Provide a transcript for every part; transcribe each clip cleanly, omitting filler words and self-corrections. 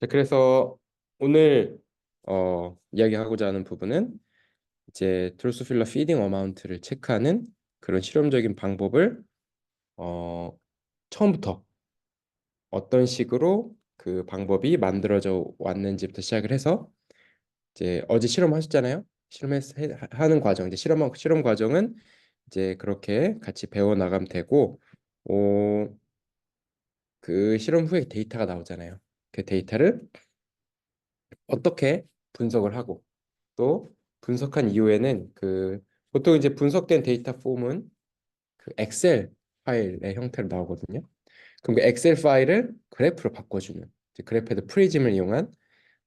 네, 그래서 오늘 이야기하고자 하는 부분은 이제 드로소필라 피딩 어마운트를 체크하는 그런 실험적인 방법을 어, 처음부터 어떤 식으로 그 방법이 만들어져 왔는지부터 시작을 해서 이제 어제 실험하셨잖아요. 하는 과정, 이제 실험 과정은 이제 그렇게 같이 배워 나가면 되고, 오, 그 실험 후에 데이터가 나오잖아요. 그 데이터를 어떻게 분석을 하고 또 분석한 이후에는 그 보통 이제 분석된 데이터 폼은 그 엑셀 파일의 형태로 나오거든요. 그럼 그 엑셀 파일을 그래프로 바꿔주는 이제 그래프헤드 프리즘을 이용한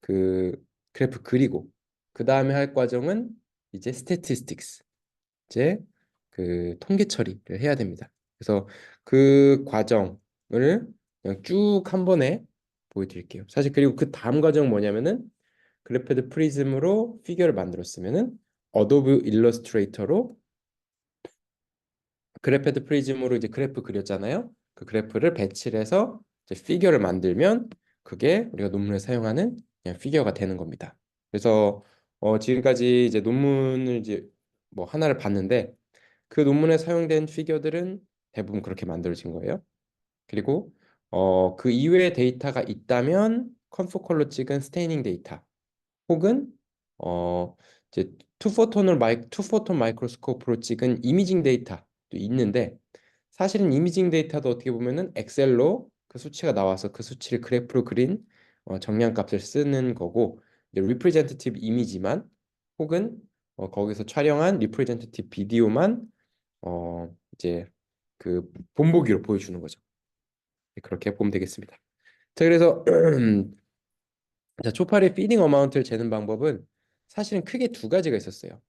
그 그래프 그리고 그 다음에 할 과정은 이제 statistics 이제 그 통계 처리를 해야 됩니다. 그래서 그 과정을 그냥 쭉 한 번에 보여드릴게요. 사실 그리고 그 다음 과정은 뭐냐면은 그래프드 프리즘으로 피규어를 만들었으면은 어도브 일러스트레이터로 그래프드 프리즘으로 이제 그래프 그렸잖아요. 그 그래프를 배치를 해서 이제 피규어를 만들면 그게 우리가 논문에 사용하는 그냥 피규어가 되는 겁니다. 그래서 지금까지 이제 논문을 이제 뭐 하나를 봤는데 그 논문에 사용된 피규어들은 대부분 그렇게 만들어진 거예요. 그리고 그 이외의 데이터가 있다면 컨포컬러 찍은 스테이닝 데이터 혹은 어 이제 투포톤 마이크로스코프로 찍은 이미징 데이터도 있는데 사실은 이미징 데이터도 어떻게 보면은 엑셀로 그 수치가 나와서 그 수치를 그래프로 그린 정량값을 쓰는 거고 이제 리프레젠테티브 이미지만 혹은 거기서 촬영한 리프레젠테티브 비디오만 이제 그 본보기로 보여주는 거죠. 네, 그렇게 보면 되겠습니다. 자, 그래서 자, 초파리 피딩 어마운트를 재는 방법은 사실은 크게 두 가지가 있었어요.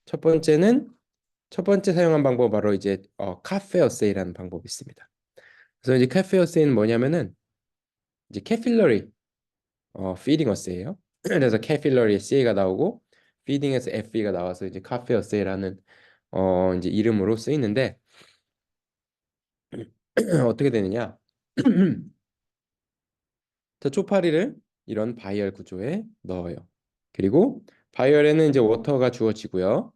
첫 번째는 첫 번째 사용한 방법 바로 이제 카페 어세이라는 방법이 있습니다. 그래서 이제 카페 어세이는 뭐냐면은 이제 캐필러리 피딩 어세이예요. 그래서 캐필러리에 CA가 나오고 피딩에서 FE가 나와서 이제 카페 어세이라는 이제 이름으로 쓰이는데 어떻게 되느냐? 자, 초파리를 이런 바이얼 구조에 넣어요. 그리고 바이얼에는 이제 워터가 주어지고요.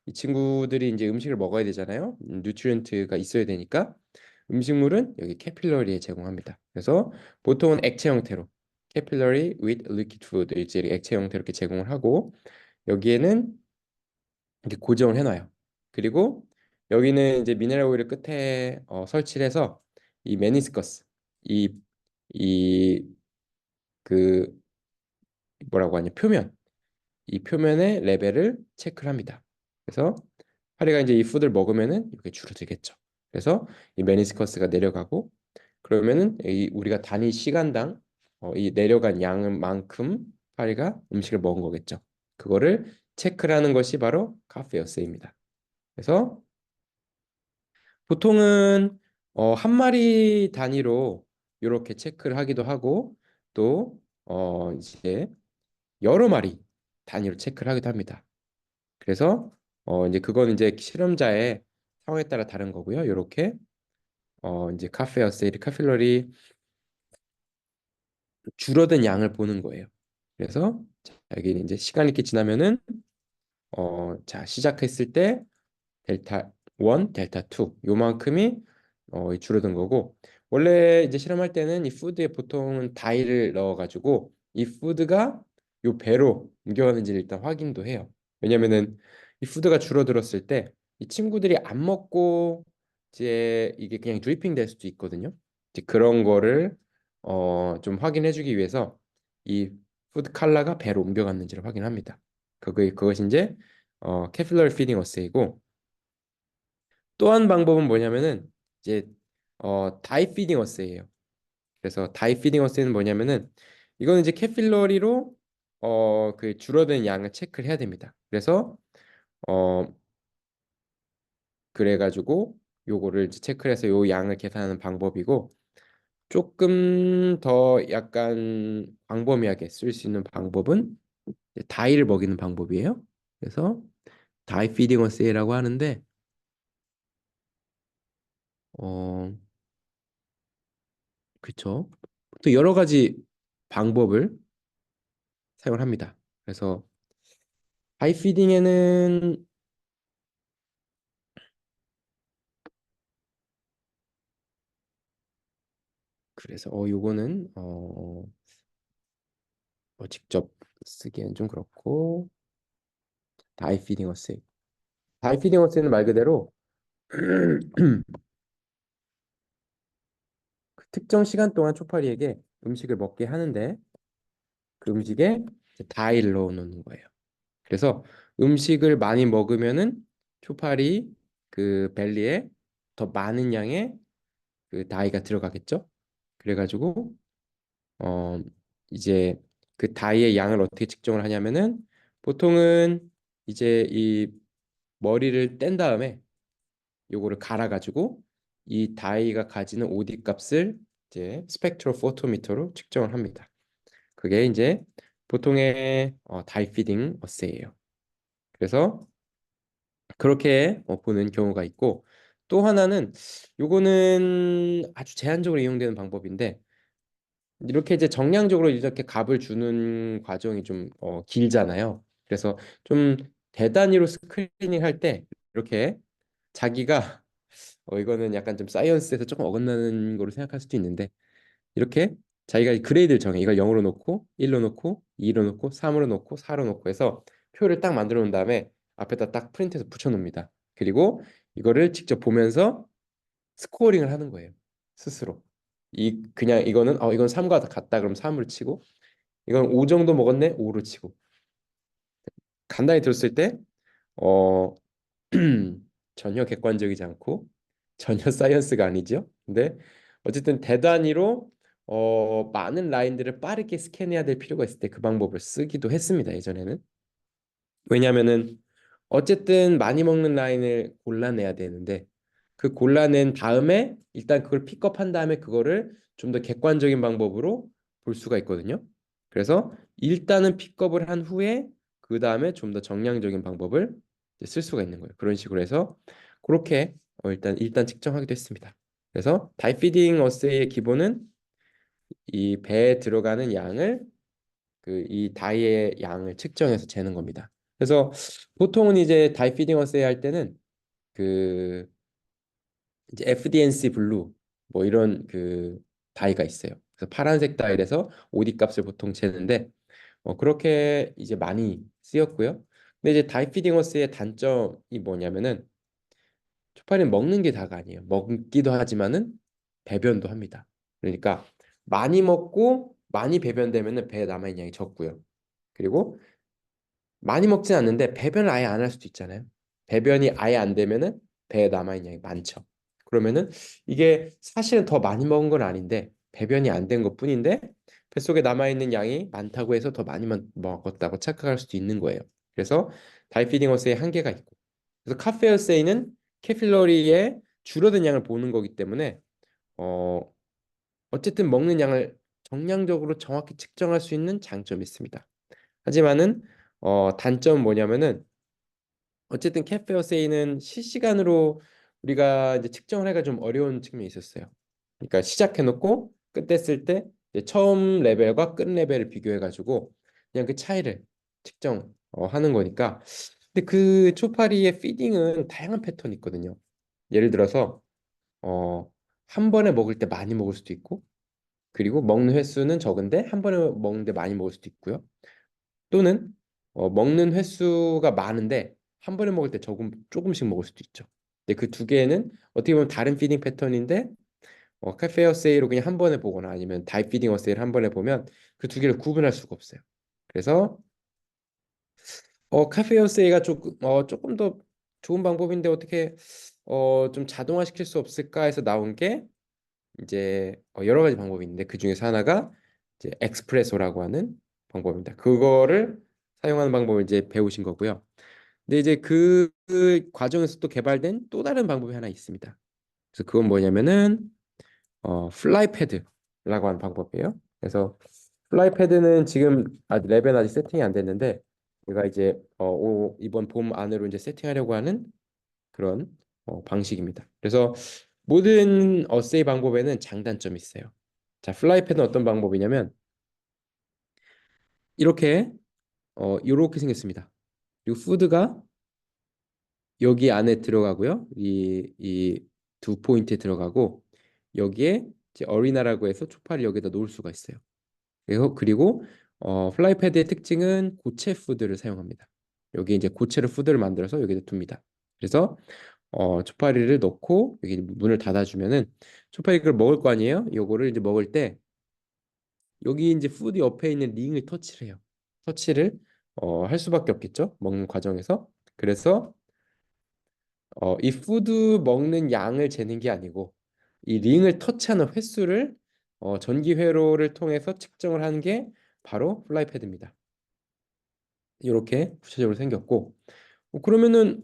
이 친구들이 이제 음식을 먹어야 되잖아요. 뉴트리언트가 있어야 되니까 음식물은 여기 캐필러리에 제공합니다. 그래서 보통은 액체 형태로 capillary with liquid food 이제 액체 형태로 이렇게 제공을 하고 여기에는 이렇게 고정을 해놔요. 그리고 여기는 이제 미네랄 오일을 끝에 설치를 해서 이 메니스커스 이그 뭐라고 하냐 이 표면의 레벨을 체크를 합니다. 그래서 파리가 이제 이 푸드를 먹으면은 이렇게 줄어들겠죠. 그래서 이 메니스커스가 내려가고 그러면은 이 우리가 단위 시간당 이 내려간 양만큼 파리가 음식을 먹은 거겠죠. 그거를 체크를 하는 것이 바로 카페어스입니다. 그래서 보통은 한 마리 단위로 이렇게 체크를 하기도 하고 또 이제 여러 마리 단위로 체크를 하기도 합니다. 그래서 이제 그건 이제 실험자의 상황에 따라 다른 거고요. 이렇게 이제 카페어세이드 카필러리 줄어든 양을 보는 거예요. 그래서 자, 여기는 이제 시간이 이렇게 지나면은 자 시작했을 때 델타 1, 델타 2 요만큼이 줄어든 거고 원래 이제 실험할 때는 이 푸드에 보통은 다이를 넣어가지고 이 푸드가 요 배로 옮겨가는지를 일단 확인도 해요. 왜냐면은 이 푸드가 줄어들었을 때 이 친구들이 안 먹고 이제 이게 그냥 드리핑 될 수도 있거든요. 이제 그런 거를 좀 확인해주기 위해서 이 푸드 칼라가 배로 옮겨갔는지를 확인합니다. 그것이 이제 캐필러리 피딩 어세이고 또 한 방법은 뭐냐면은 이제 다이 피딩 어세이예요. 그래서 다이 피딩 어세이는 뭐냐면은 이거는 이제 캐필러리로 그 줄어든 양을 체크를 해야 됩니다. 그래서 어 그래가지고 요거를 이제 체크를 해서 요 양을 계산하는 방법이고 조금 더 약간 광범위하게 쓸 수 있는 방법은 이제 다이를 먹이는 방법이에요. 그래서 다이 피딩 어세이라고 하는데 어 그쵸. 또 여러 가지 방법을 사용을 합니다. 그래서 하이 피딩에는 그래서 요거는 직접 쓰기엔 좀 그렇고 하이 피딩 어세이. 하이 피딩 어세이는 말 그대로 그 특정 시간 동안 초파리에게 음식을 먹게 하는데 그 음식에 이제 다이를 넣어 놓는 거예요. 그래서 음식을 많이 먹으면은 초파리 그 벨리에 더 많은 양의 그 다이가 들어가겠죠. 그래가지고 어 이제 그 다이의 양을 어떻게 측정을 하냐면은 보통은 이제 이 머리를 뗀 다음에 요거를 갈아가지고 이 다이가 가지는 OD 값을 이제 스펙트로 포토미터로 측정을 합니다. 그게 이제 보통의 다이 피딩 어세이예요. 그래서 그렇게 보는 경우가 있고 또 하나는 요거는 아주 제한적으로 이용되는 방법인데 이렇게 이제 정량적으로 이렇게 값을 주는 과정이 좀 길잖아요. 그래서 좀 대단위로 스크리닝 할 때 이렇게 자기가 이거는 약간 좀 사이언스에서 조금 어긋나는 거로 생각할 수도 있는데 이렇게 자기가 그레이드를 정해. 이걸 0으로 놓고 1로 놓고 2로 놓고 3으로 놓고 4로 놓고 해서 표를 딱 만들어 놓은 다음에 앞에다 딱 프린트해서 붙여 놓습니다. 그리고 이거를 직접 보면서 스코어링을 하는 거예요. 스스로. 그냥 이건 3과 같다 그럼 3으로 치고 이건 5 정도 먹었네 5로 치고 간단히 들었을 때 어, 전혀 객관적이지 않고 전혀 사이언스가 아니죠. 근데 어쨌든 대단위로 많은 라인들을 빠르게 스캔해야 될 필요가 있을 때 그 방법을 쓰기도 했습니다. 예전에는. 왜냐하면은 어쨌든 많이 먹는 라인을 골라내야 되는데 그 골라낸 다음에 일단 그걸 픽업한 다음에 그거를 좀 더 객관적인 방법으로 볼 수가 있거든요. 그래서 일단은 픽업을 한 후에 그 다음에 좀 더 정량적인 방법을 이제 쓸 수가 있는 거예요. 그런 식으로 해서 그렇게 일단 측정하기도 했습니다. 그래서 다이피딩 어세이의 기본은 이 배에 들어가는 양을 그 이 다이의 양을 측정해서 재는 겁니다. 그래서 보통은 이제 다이 피딩 어세이 할 때는 그 이제 FDNC 블루 뭐 이런 그 다이가 있어요. 그래서 파란색 다이에서 OD 값을 보통 재는데 그렇게 이제 많이 쓰였고요. 근데 이제 다이 피딩 어세이의 단점이 뭐냐면은 초파리는 먹는 게 다가 아니에요. 먹기도 하지만은 배변도 합니다. 그러니까 많이 먹고 많이 배변되면은 배에 남아있는 양이 적고요. 그리고 많이 먹진 않는데 배변을 아예 안 할 수도 있잖아요. 배변이 아예 안 되면은 배에 남아있는 양이 많죠. 그러면은 이게 사실은 더 많이 먹은 건 아닌데 배변이 안 된 것뿐인데 뱃속에 남아있는 양이 많다고 해서 더 많이 먹었다고 착각할 수도 있는 거예요. 그래서 다이피딩어스의 한계가 있고 그래서 카페어세이는 캐필러리의 줄어든 양을 보는 거기 때문에 어, 어쨌든 먹는 양을 정량적으로 정확히 측정할 수 있는 장점이 있습니다. 하지만은 단점은 뭐냐면은 어쨌든 캐페어세이는 실시간으로 우리가 이제 측정을 하기가 좀 어려운 측면이 있었어요. 그러니까 시작해놓고 끝냈을 때 이제 처음 레벨과 끝 레벨을 비교해가지고 그냥 그 차이를 측정 하는 거니까. 근데 그 초파리의 피딩은 다양한 패턴이 있거든요. 예를 들어서 어, 한 번에 먹을 때 많이 먹을 수도 있고, 그리고 먹는 횟수는 적은데 한 번에 먹는데 많이 먹을 수도 있고요. 또는 먹는 횟수가 많은데 한 번에 먹을 때 조금씩 먹을 수도 있죠. 근데 그 두 개는 어떻게 보면 다른 피딩 패턴인데 카페 어세이로 그냥 한 번에 보거나 아니면 다이 피딩 어세이를 한 번에 보면 그 두 개를 구분할 수가 없어요. 그래서 카페 어세이가 조금 더 좋은 방법인데 어떻게 좀 자동화시킬 수 없을까 해서 나온 게 이제 여러 가지 방법이 있는데 그 중에서 하나가 이제 엑스프레소라고 하는 방법입니다. 그거를 사용하는 방법을 이제 배우신 거고요. 근데 이제 그 과정에서 또 개발된 또 다른 방법이 하나 있습니다. 그래서 그건 뭐냐면은 플라이패드라고 하는 방법이에요. 그래서 플라이패드는 지금 아직 레벨 아직 세팅이 안 됐는데 우리가 이제 이번 봄 안으로 이제 세팅하려고 하는 그런 방식입니다. 그래서 모든 어세이 방법에는 장단점이 있어요. 자, 플라이패드는 어떤 방법이냐면 이렇게 이렇게 생겼습니다. 그리고 푸드가 여기 안에 들어가고요. 이 두 포인트에 들어가고 여기에 이제 어리나라고 해서 초파를 여기다 놓을 수가 있어요. 그리고 플라이패드의 특징은 고체 푸드를 사용합니다. 여기 이제 고체로 푸드를 만들어서 여기다 둡니다. 그래서 초파리를 넣고 여기 문을 닫아주면은 초파리 그걸 먹을 거 아니에요? 요거를 이제 먹을 때 여기 이제 푸드 옆에 있는 링을 터치를 해요. 터치를 할 수밖에 없겠죠? 먹는 과정에서. 그래서 이 푸드 먹는 양을 재는 게 아니고 이 링을 터치하는 횟수를 전기 회로를 통해서 측정을 하는 게 바로 플라이패드입니다. 이렇게 구체적으로 생겼고 그러면은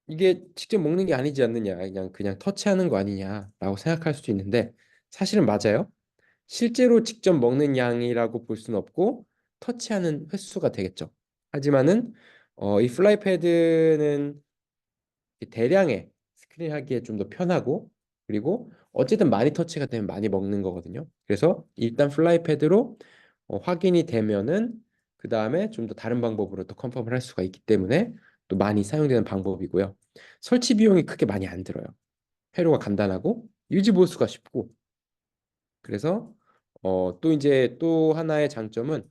이게 직접 먹는 게 아니지 않느냐 그냥 터치하는 거 아니냐라고 생각할 수도 있는데 사실은 맞아요. 실제로 직접 먹는 양이라고 볼 수는 없고 터치하는 횟수가 되겠죠. 하지만은 이 플라이패드는 대량의 스크린 하기에 좀 더 편하고 그리고 어쨌든 많이 터치가 되면 많이 먹는 거거든요. 그래서 일단 플라이패드로 확인이 되면은 그 다음에 좀 더 다른 방법으로 또 컨펌을 할 수가 있기 때문에 또 많이 사용되는 방법이고요. 설치 비용이 크게 많이 안 들어요. 회로가 간단하고 유지 보수가 쉽고 그래서 또 이제 또 하나의 장점은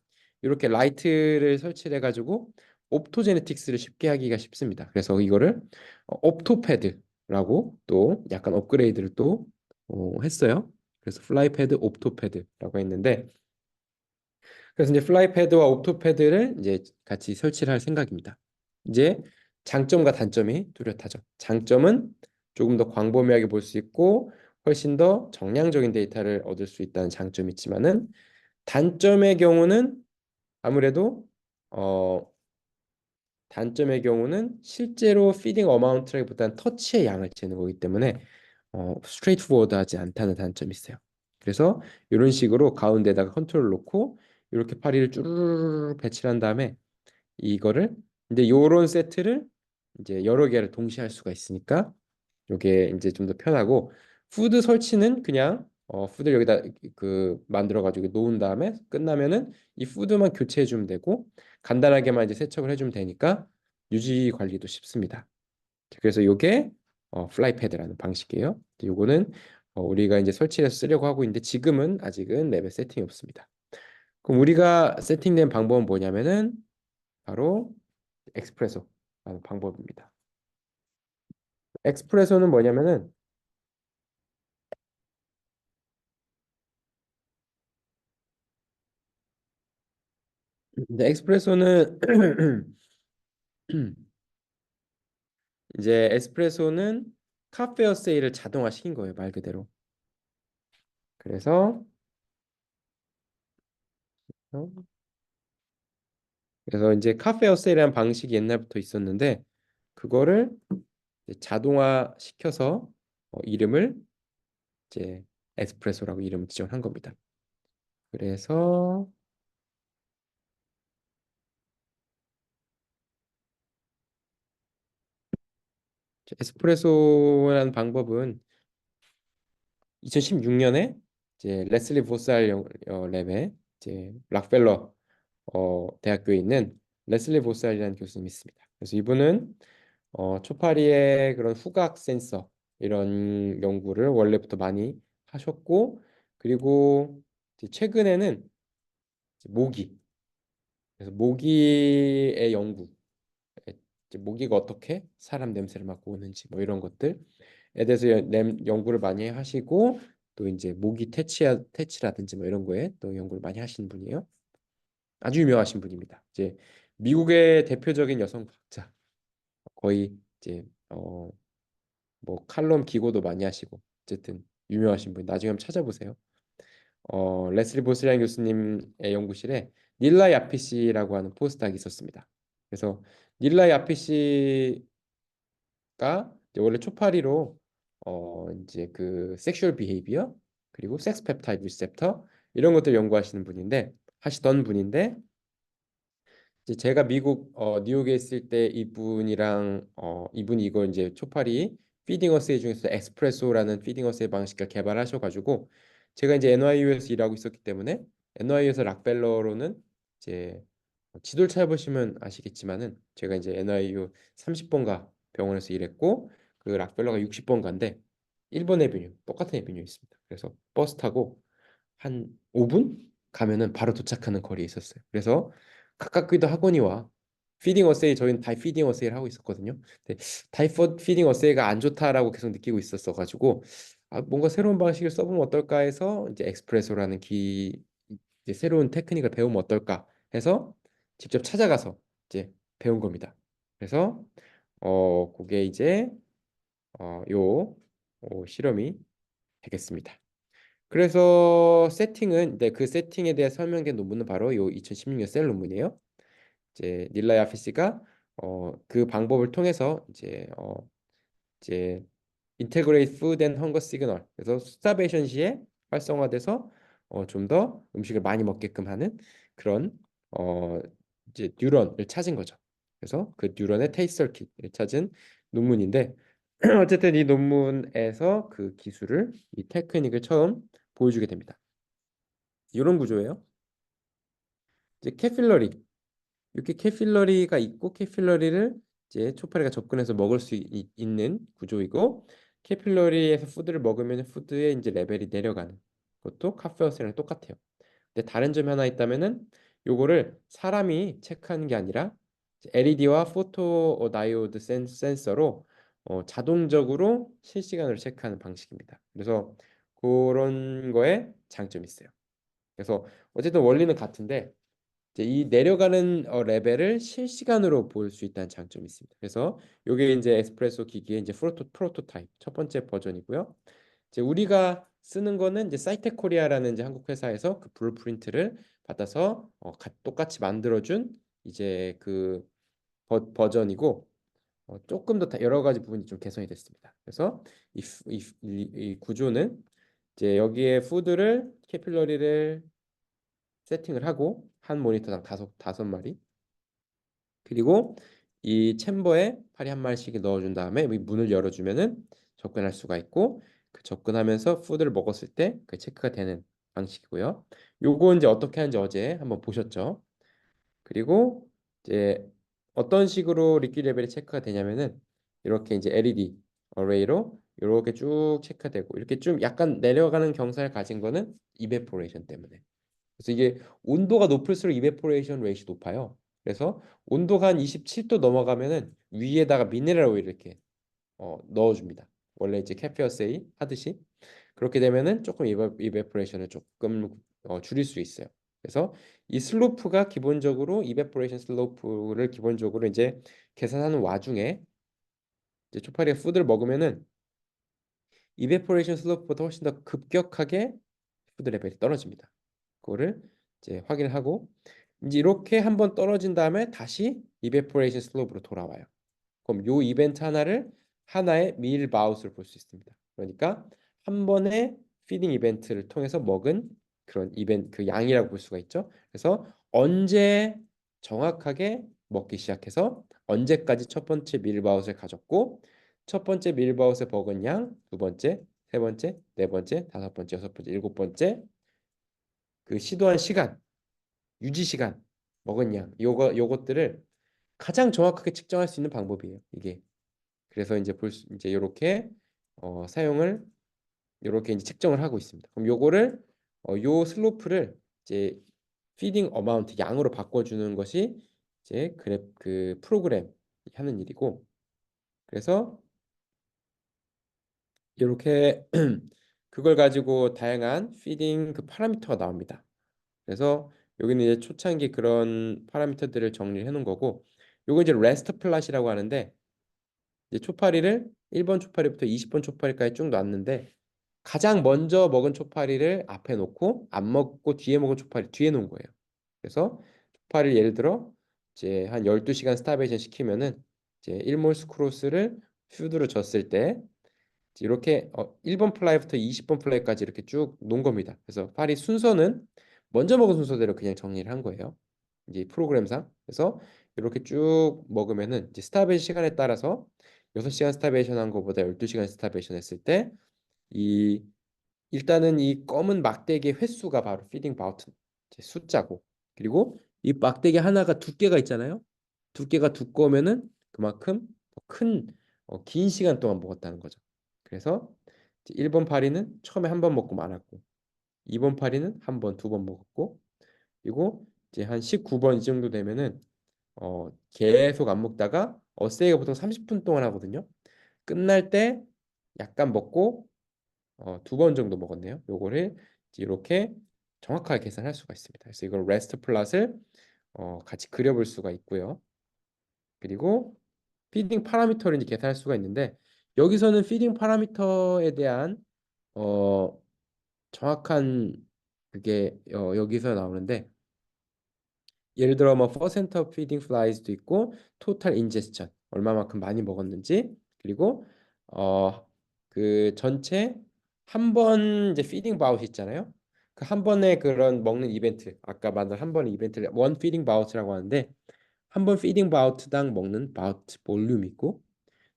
이렇게 라이트를 설치해 가지고 옵토제네틱스를 쉽게 하기가 쉽습니다. 그래서 이거를 옵토패드라고 또 약간 업그레이드를 또 했어요. 그래서 플라이패드 옵토패드라고 했는데 그래서 이제 플라이패드와 옵토패드를 이제 같이 설치를 할 생각입니다. 이제 장점과 단점이 뚜렷하죠. 장점은 조금 더 광범위하게 볼 수 있고 훨씬 더 정량적인 데이터를 얻을 수 있다는 장점이 있지만은 단점의 경우는 아무래도 어 단점의 경우는 실제로 피딩 어마운트라기보다는 터치의 양을 재는 거기 때문에 스트레이트 포워드하지 않다는 단점이 있어요. 그래서 이런 식으로 가운데다가 컨트롤 놓고 이렇게 파리를 쭈르르 배치를 한 다음에 이거를 이제 요런 세트를 이제 여러 개를 동시에 할 수가 있으니까 요게 이제 좀 더 편하고 푸드 설치는 그냥 푸드를 여기다 그 만들어 가지고 놓은 다음에 끝나면은 이 푸드만 교체해 주면 되고 간단하게만 이제 세척을 해주면 되니까 유지 관리도 쉽습니다. 그래서 요게 플라이패드라는 방식이에요. 요거는 우리가 이제 설치해서 쓰려고 하고 있는데 지금은 아직은 랩에 세팅이 없습니다. 그럼 우리가 세팅된 방법은 뭐냐면은 바로 엑스프레소라는 방법입니다. 엑스프레소는 뭐냐면은 이제 엑스프레소는 이제 에스프레소는 카페어 세일을 자동화 시킨 거예요, 말 그대로. 그래서 어, 그래서 이제 카페어 세일이라는 방식이 옛날부터 있었는데 그거를 이제 자동화 시켜서 이름을 이제 에스프레소라고 이름을 지정한 겁니다. 그래서 에스프레소라는 방법은 2016년에 이제 레슬리 보살 랩에 이제 락펠러 대학교에 있는 레슬리 보살이라는 교수님이 있습니다. 그래서 이분은 초파리의 그런 후각 센서 이런 연구를 원래부터 많이 하셨고 그리고 이제 최근에는 이제 모기 그래서 모기의 연구 이제 모기가 어떻게 사람 냄새를 맡고 오는지 뭐 이런 것들에 대해서 연구를 많이 하시고 또 이제 모기 퇴치라든지 뭐 이런 거에 또 연구를 많이 하시는 분이에요. 아주 유명하신 분입니다. 이제 미국의 대표적인 여성 과학자 거의 이제 뭐 칼럼 기고도 많이 하시고 어쨌든 유명하신 분 나중에 한번 찾아보세요. 레슬리 보스량 교수님의 연구실에 닐라 야피시라고 하는 포스닥이 있었습니다. 그래서 닐라 야피시가 이제 원래 초파리로 이제 그 섹슈얼 비헤이비어 그리고 섹스 펩타이드 리셉터 이런 것들 연구하시는 분인데 하시던 분인데 이제 제가 미국 뉴욕에 있을 때 이분이랑 이분이 이걸 이제 초파리 피딩 어세이 중에서 에스프레소라는 피딩 어세이 방식을 개발하셔가지고 제가 이제 NYU에서 일하고 있었기 때문에 NYU에서 락펠러로는 이제 지도를 찾아보시면 아시겠지만은 제가 이제 NYU 30번가 병원에서 일했고 그 락펠러가 60번가인데 1번 에비뉴 똑같은 에비뉴에 있습니다. 그래서 버스 타고 한 5분 가면은 바로 도착하는 거리에 있었어요. 그래서 가깝기도 하거니와 피딩 어세이 저희는 다이 피딩 어세이를 하고 있었거든요. 근데 다이 피딩 어세이가 안 좋다라고 계속 느끼고 있었어 가지고 뭔가 새로운 방식을 써보면 어떨까 해서 이제 엑스프레소라는 이제 새로운 테크닉을 배우면 어떨까 해서 직접 찾아가서 이제 배운 겁니다. 그래서 그게 이제 요 실험이 되겠습니다. 그래서 세팅은 그 세팅에 대해 설명된 논문은 바로 요 2016년 셀 논문이에요. 이제 닐라 야피시가 그 방법을 통해서 이제 인테그레이트 푸드 앤 헝거 시그널 그래서 스타베이션 시에 활성화돼서 좀 더 음식을 많이 먹게끔 하는 그런 어 이제 뉴런을 찾은 거죠. 그래서 그 뉴런의 테이스트 서킷을 찾은 논문인데 어쨌든 이 논문에서 그 기술을 이 테크닉을 처음 보여주게 됩니다. 이런 구조예요. 이제 캐필러리 이렇게 캐필러리가 있고 캐필러리를 이제 초파리가 접근해서 먹을 수 있는 구조이고 캐필러리에서 푸드를 먹으면 푸드의 이제 레벨이 내려가는 것도 카페오스랑 똑같아요. 근데 다른 점이 하나 있다면은 요거를 사람이 체크하는 게 아니라 LED와 포토 다이오드 센서로 자동적으로 실시간으로 체크하는 방식입니다. 그래서 그런 거에 장점이 있어요. 그래서 어쨌든 원리는 같은데 이제 이 내려가는 레벨을 실시간으로 볼 수 있다는 장점이 있습니다. 그래서 이게 이제 에스프레소 기기의 이제 프로토타입 첫 번째 버전이고요. 이제 우리가 쓰는 거는 이제 사이텍 코리아라는 이제 한국 회사에서 그 블루프린트를 받아서 똑같이 만들어준 이제 그 버전이고 조금 더 여러 가지 부분이 좀 개선이 됐습니다. 그래서 이 구조는 이제 여기에 푸드를 캐필러리를 세팅을 하고 한 모니터당 다섯 마리 그리고 이 챔버에 파리 한 마리씩 넣어준 다음에 이 문을 열어주면은 접근할 수가 있고 그 접근하면서 푸드를 먹었을 때 그 체크가 되는 방식이고요. 요거 이제 어떻게 하는지 어제 한번 보셨죠? 그리고 이제 어떤 식으로 리퀴드 레벨이 체크가 되냐면은 이렇게 이제 LED 어레이로 이렇게 쭉 체크되고 이렇게 좀 약간 내려가는 경사를 가진 거는 이베포레이션 때문에. 그래서 이게 온도가 높을수록 이베포레이션 레이시 높아요. 그래서 온도가 한 27도 넘어가면은 위에다가 미네랄 오일 이렇게 넣어줍니다. 원래 이제 캐페어세이 하듯이 그렇게 되면은 조금 이베포레이션을 조금 줄일 수 있어요. 그래서 이 슬로프가 기본적으로 이베포레이션 슬로프를 기본적으로 이제 계산하는 와중에 이제 초파리가 푸드를 먹으면은 이베포레이션 슬로프보다 훨씬 더 급격하게 푸드 레벨이 떨어집니다. 그거를 이제 확인을 하고 이제 이렇게 한번 떨어진 다음에 다시 이베포레이션 슬로프로 돌아와요. 그럼 요 이벤트 하나를 하나의 밀 바웃을 볼 수 있습니다. 그러니까 한 번의 피딩 이벤트를 통해서 먹은 그런 이벤트 그 양이라고 볼 수가 있죠. 그래서 언제 정확하게 먹기 시작해서 언제까지 첫 번째 밀바웃을 가졌고 첫 번째 밀바웃의 먹은 양, 두 번째, 세 번째, 네 번째, 다섯 번째, 여섯 번째, 일곱 번째 그 시도한 시간, 유지 시간, 먹은 양 요것들을 가장 정확하게 측정할 수 있는 방법이에요. 이게 그래서 이제 이제 이렇게 사용을 이렇게 이제 측정을 하고 있습니다. 그럼 요거를 요 슬로프를 이제 피딩 어마운트 양으로 바꿔주는 것이 이제 그 프로그램 하는 일이고 그래서 이렇게 그걸 가지고 다양한 피딩 그 파라미터가 나옵니다. 그래서 여기는 이제 초창기 그런 파라미터들을 정리해 놓은 거고 요거 이제 레스트 플랫이라고 하는데 이제 초파리를 1번 초파리부터 20번 초파리까지 쭉 놨는데 가장 먼저 먹은 초파리를 앞에 놓고 안 먹고 뒤에 먹은 초파리 뒤에 놓은 거예요. 그래서 초파리를 예를 들어 이제 한 12시간 스타베이션 시키면은 이제 1몰스 크로스를 푸드로 줬을 때 이렇게 1번 플라이부터 20번 플라이까지 이렇게 쭉 놓은 겁니다. 그래서 파리 순서는 먼저 먹은 순서대로 그냥 정리를 한 거예요. 이제 프로그램상. 그래서 이렇게 쭉 먹으면은 이제 스타베이션 시간에 따라서 6시간 스타베이션 한 거보다 12시간 스타베이션 했을 때 이 일단은 이 검은 막대기의 횟수가 바로 피딩 바우트 이제 숫자고 그리고 이 막대기 하나가 두께가 있잖아요. 두께가 두꺼우면은 그만큼 큰 긴 시간 동안 먹었다는 거죠. 그래서 이제 1번 파리는 처음에 한 번 먹고 말았고 2번 파리는 한 번, 두 번 먹었고 그리고 이제 한 19번 이 정도 되면은 계속 안 먹다가 어세이가 보통 30분 동안 하거든요. 끝날 때 약간 먹고 두 번 정도 먹었네요. 요거를 이렇게 정확하게 계산할 수가 있습니다. 그래서 이걸 레스트 플롯을 같이 그려볼 수가 있고요. 그리고 피딩 파라미터를 이제 계산할 수가 있는데 여기서는 피딩 파라미터에 대한 어, 정확한 그게 여기서 나오는데 예를 들어 뭐 퍼센트 오브 피딩 플라이즈도 있고 토탈 인제스천 얼마만큼 많이 먹었는지 그리고 어 그 전체 한 번 이제 피딩 바웃 있잖아요. 그 한 번의 그런 먹는 이벤트 아까 말한 한 번의 이벤트를 원 피딩 바웃이라고 하는데 한 번 피딩 바우트당 먹는 바우트 볼륨이 있고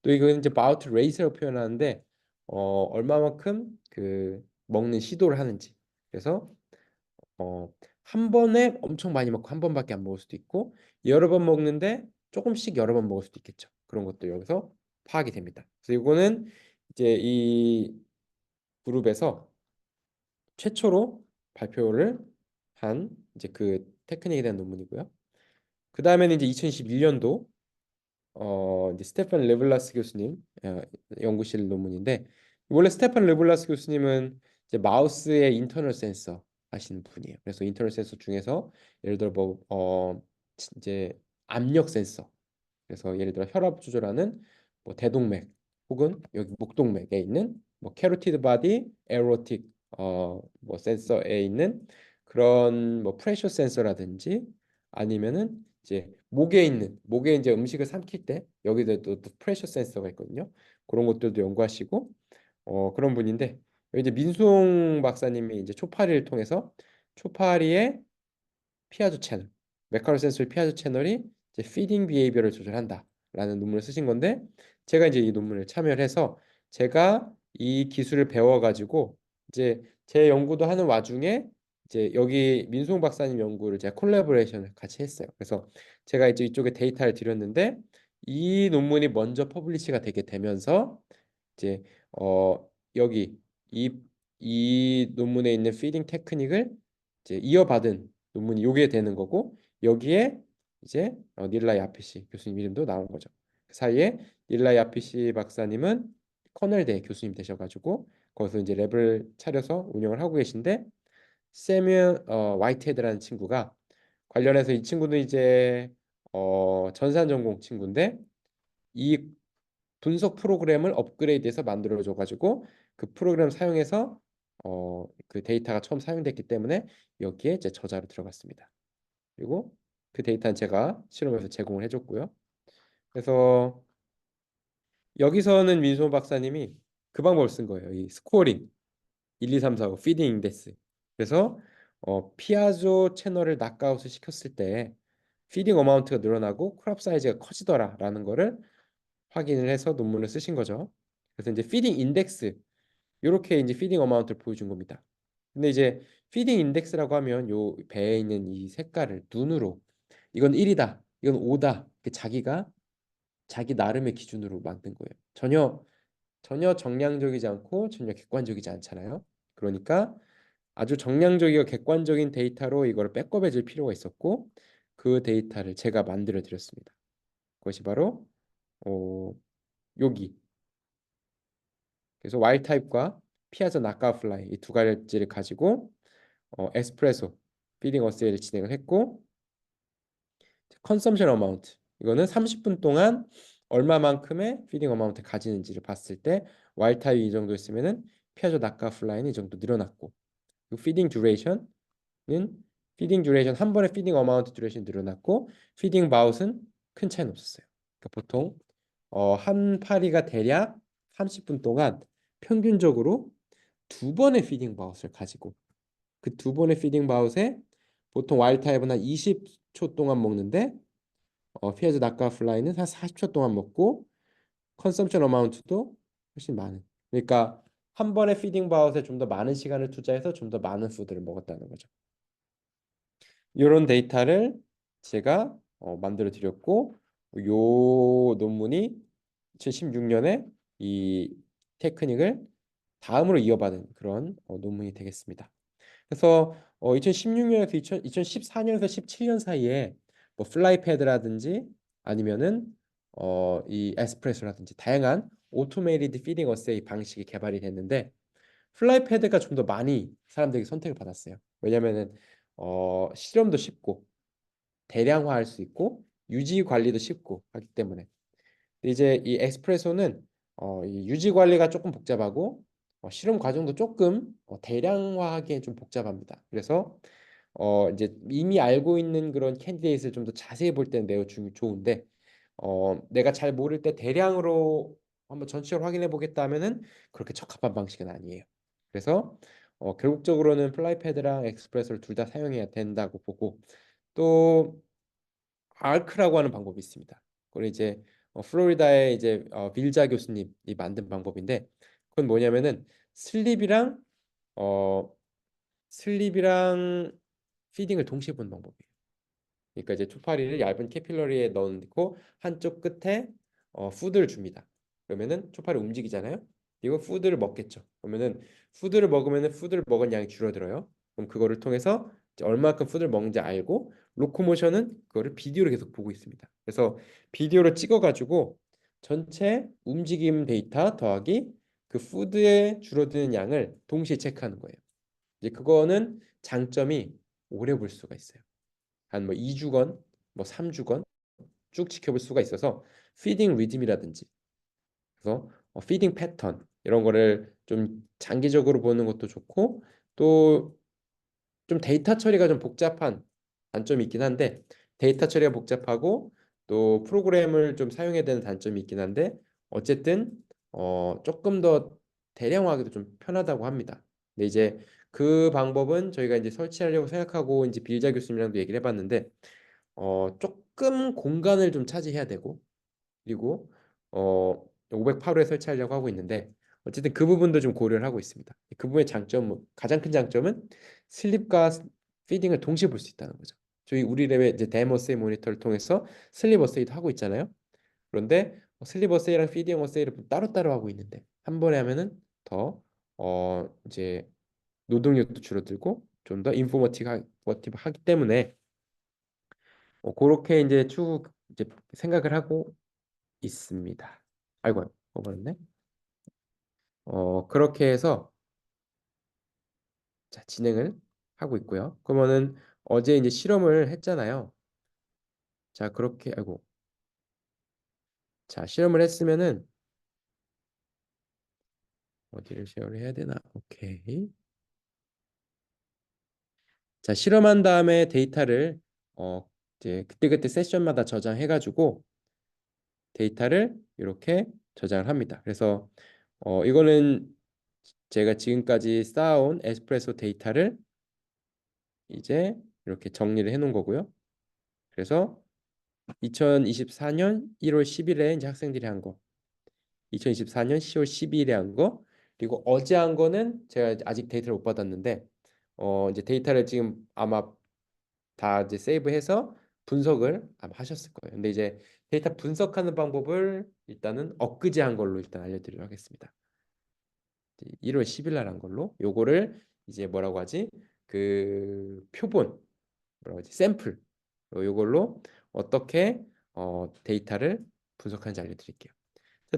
또 이거는 이제 바우트 레이스라고 표현하는데 얼마만큼 그 먹는 시도를 하는지 그래서 한 번에 엄청 많이 먹고 한 번밖에 안 먹을 수도 있고 여러 번 먹는데 조금씩 여러 번 먹을 수도 있겠죠. 그런 것도 여기서 파악이 됩니다. 그래서 이거는 이제 이 그룹에서 최초로 발표를 한 이제 그 테크닉에 대한 논문이고요. 그 다음에는 이제 2021년도 이제 스테판 르블라스 교수님 연구실 논문인데 원래 스테판 르블라스 교수님은 이제 마우스의 인터널 센서 하시는 분이에요. 그래서 인터널 센서 중에서 예를 들어 이제 압력 센서 그래서 예를 들어 혈압 조절하는 뭐 대동맥 혹은 여기 목동맥에 있는 뭐 캐로티드 바디 에로틱 뭐 센서에 있는 그런 뭐 프레셔 센서라든지 아니면은 이제 목에 이제 음식을 삼킬 때 여기도 또 프레셔 센서가 있거든요. 그런 것들도 연구하시고 그런 분인데 이제 민송 박사님이 이제 초파리를 통해서 초파리의 피아조 채널, 메카노 센소리 피아조 채널이 이제 피딩 비헤이비어를 조절한다라는 논문을 쓰신 건데 제가 이제 이 논문을 참여를 해서 제가 이 기술을 배워가지고 이제 제 연구도 하는 와중에 이제 여기 민송 박사님 연구를 제가 콜라보레이션을 같이 했어요. 그래서 제가 이제 이쪽에 데이터를 드렸는데 이 논문이 먼저 퍼블리시가 되게 되면서 이제 여기 이 이 논문에 있는 피딩 테크닉을 이제 이어받은 논문이 요게 되는 거고 여기에 이제 닐라 야피시 교수님 이름도 나온 거죠. 그 사이에 닐라 야피시 박사님은 커넬대 교수님 되셔가지고 거기서 이제 랩을 차려서 운영을 하고 계신데 세뮤 화이트헤드라는 친구가 관련해서 이 친구는 이제 전산 전공 친구인데 이 분석 프로그램을 업그레이드해서 만들어줘 가지고 그 프로그램 사용해서 그 데이터가 처음 사용됐기 때문에 여기에 이제 저자로 들어갔습니다. 그리고 그 데이터는 제가 실험에서 제공을 해줬고요. 그래서 여기서는 민소 박사님이 그 방법을 쓴 거예요. 이 스코어링 1, 2, 3, 4, 5 피딩 인덱스. 그래서 피아조 채널을 낙아웃을 시켰을 때 피딩 어마운트가 늘어나고 크롭 사이즈가 커지더라라는 거를 확인을 해서 논문을 쓰신 거죠. 그래서 이제 피딩 인덱스 이렇게 이제 피딩 어마운트를 보여준 겁니다. 근데 이제 피딩 인덱스라고 하면 요 배에 있는 이 색깔을 눈으로 이건 1이다, 이건 5다. 자기가 자기 나름의 기준으로 만든 거예요. 전혀 정량적이지 않고 전혀 객관적이지 않잖아요. 그러니까 아주 정량적이고 객관적인 데이터로 이걸 백업해 줄 필요가 있었고 그 데이터를 제가 만들어 드렸습니다. 그것이 바로 어, 여기 그래서 와일드 타입과 피아자 나카플라이 이 두 가지를 가지고 에스프레소 피딩 어세이를 진행을 했고 컨섬션 어마운트 이거는 30분 동안 얼마만큼의 피딩 어마운트 가지는지를 봤을 때 와일드 타입 이 정도 있으면은 피아자 나카플라이는 이 정도 늘어났고 그 피딩 듀레이션 한 번에 피딩 어마운트 듀레이션 늘어났고 피딩 바웃은 큰 차이는 없었어요. 그러니까 보통 한 파리가 대략 30분 동안 평균적으로 두 번의 피딩 바웃을 가지고 그 두 번의 피딩 바웃에 보통 와일드 타입은 한 20초 동안 먹는데 피에즈 낙과 플라이는 한 40초 동안 먹고 컨섬션 어마운트도 훨씬 많은. 그러니까 한 번의 피딩 바웃에 좀 더 많은 시간을 투자해서 좀 더 많은 푸드를 먹었다는 거죠. 이런 데이터를 제가 만들어 드렸고 요 논문이 2016년에 이 테크닉을 다음으로 이어받은 그런 논문이 되겠습니다. 그래서 2016년에서 2014년에서 17년 사이에 뭐 플라이패드라든지 아니면은 이 에스프레소라든지 다양한 오토메이티드 피딩 어세이 방식이 개발이 됐는데 플라이패드가 좀 더 많이 사람들에게 선택을 받았어요. 왜냐면은 실험도 쉽고 대량화할 수 있고 유지 관리도 쉽고 하기 때문에. 근데 이제 이 에스프레소는 이 유지 관리가 조금 복잡하고 실험 과정도 조금 대량화하기엔 좀 복잡합니다. 그래서 이제 이미 알고 있는 그런 캔디데이트를 좀 더 자세히 볼 때는 매우 좋은데 내가 잘 모를 때 대량으로 한번 전체적으로 확인해 보겠다 하면은 그렇게 적합한 방식은 아니에요. 그래서 결국적으로는 플라이패드랑 엑스프레소를 둘 다 사용해야 된다고 보고 또 아크라고 하는 방법이 있습니다. 그걸 이제 플로리다의 이제 빌자 교수님이 만든 방법인데 그건 뭐냐면은 슬립이랑 어 슬립이랑 피딩을 동시에 보는 방법이에요. 그러니까 이제 초파리를 얇은 캐필러리에 넣고 한쪽 끝에 푸드를 줍니다. 그러면은 초파리 움직이잖아요. 이거 푸드를 먹겠죠. 그러면은 푸드를 먹으면은 푸드를 먹은 양이 줄어들어요. 그럼 그거를 통해서 이제 얼마큼 푸드를 먹는지 알고 로코모션은 그거를 비디오로 계속 보고 있습니다. 그래서 비디오를 찍어가지고 전체 움직임 데이터 더하기 그 푸드의 줄어드는 양을 동시에 체크하는 거예요. 이제 그거는 장점이 오래 볼 수가 있어요. 한 뭐 2주건 뭐 3주건 쭉 지켜볼 수가 있어서 피딩 리듬이라든지 그래서 피딩 패턴 이런 거를 좀 장기적으로 보는 것도 좋고 또 좀 데이터 처리가 좀 복잡한 단점이 있긴 한데 데이터 처리가 복잡하고 또 프로그램을 좀 사용해야 되는 단점이 있긴 한데 어쨌든 조금 더 대량화하기도 좀 편하다고 합니다. 근데 이제 그 방법은 저희가 이제 설치하려고 생각하고 이제 빌자 교수님이랑도 얘기를 해봤는데 조금 공간을 좀 차지해야 되고 그리고 508호에 설치하려고 하고 있는데 어쨌든 그 부분도 좀 고려를 하고 있습니다. 그 부분의 장점 가장 큰 장점은 슬립과 피딩을 동시에 볼 수 있다는 거죠. 저희 우리 랩의 이제 데모세이 모니터를 통해서 슬립 어세이도 하고 있잖아요. 그런데 슬립 어세이랑 피딩 어세이를 따로따로 하고 있는데 한 번에 하면은 더 이제 노동력도 줄어들고 좀 더 인포머티브하기 때문에 그렇게 이제 쭉 이제 생각을 하고 있습니다. 아이고, 먹었네. 그렇게 해서 자, 진행을 하고 있고요. 그러면은 어제 이제 실험을 했잖아요. 자, 그렇게 아이고. 자, 실험을 했으면은 어디를 쉐어를 해야 되나? 오케이. 자, 실험한 다음에 데이터를 이제 그때그때 세션마다 저장해 가지고 데이터를 이렇게 저장을 합니다. 그래서 이거는 제가 지금까지 쌓아온 에스프레소 데이터를 이제 이렇게 정리를 해 놓은 거고요. 그래서 2024년 1월 10일에 이제 학생들이 한 거, 2024년 10월 12일에 한 거, 그리고 어제 한 거는 제가 아직 데이터를 못 받았는데, 이제 데이터를 지금 아마 다 이제 세이브해서 분석을 아마 하셨을 거예요. 근데 이제 데이터 분석하는 방법을 일단은 엊그제 한 걸로 일단 알려드리도록 하겠습니다. 1월 10일 날 한 걸로 요거를 이제 뭐라고 하지? 그 표본 뭐라고 하지? 샘플 요걸로 어떻게 데이터를 분석하는지 알려드릴게요.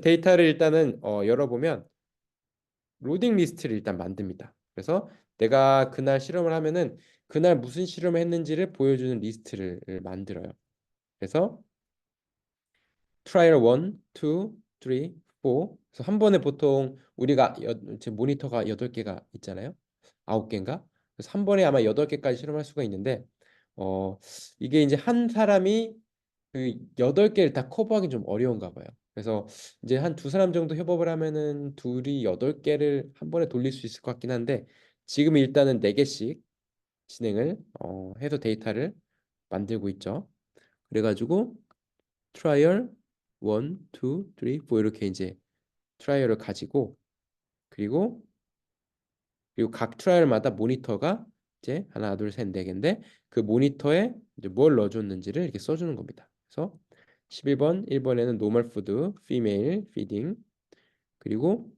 데이터를 일단은 열어보면 로딩 리스트를 일단 만듭니다. 그래서 내가 그날 실험을 하면은 그날 무슨 실험을 했는지를 보여주는 리스트를 만들어요. 그래서 트라이얼 1, 2, 3, 4. 그래서 한 번에 보통 우리가 제 모니터가 8개가 있잖아요. 9개인가? 그래서 한 번에 아마 8개까지 실험할 수가 있는데 어 이게 이제 한 사람이 그 8개를 다 커버하기 좀 어려운가 봐요. 그래서 이제 한 두 사람 정도 협업을 하면은 둘이 8개를 한 번에 돌릴 수 있을 것 같긴 한데 지금 일단은 4개씩 진행을 해서 데이터를 만들고 있죠. 그래가지고 트라이얼 1, 2, 3, 4 이렇게 이제 트라이얼을 가지고 그리고 각 트라이얼마다 모니터가 이제 하나, 둘, 셋, 네 개인데 그 모니터에 이제 뭘 넣어줬는지를 이렇게 써주는 겁니다. 그래서 11번, 1번에는 normal food, female feeding 그리고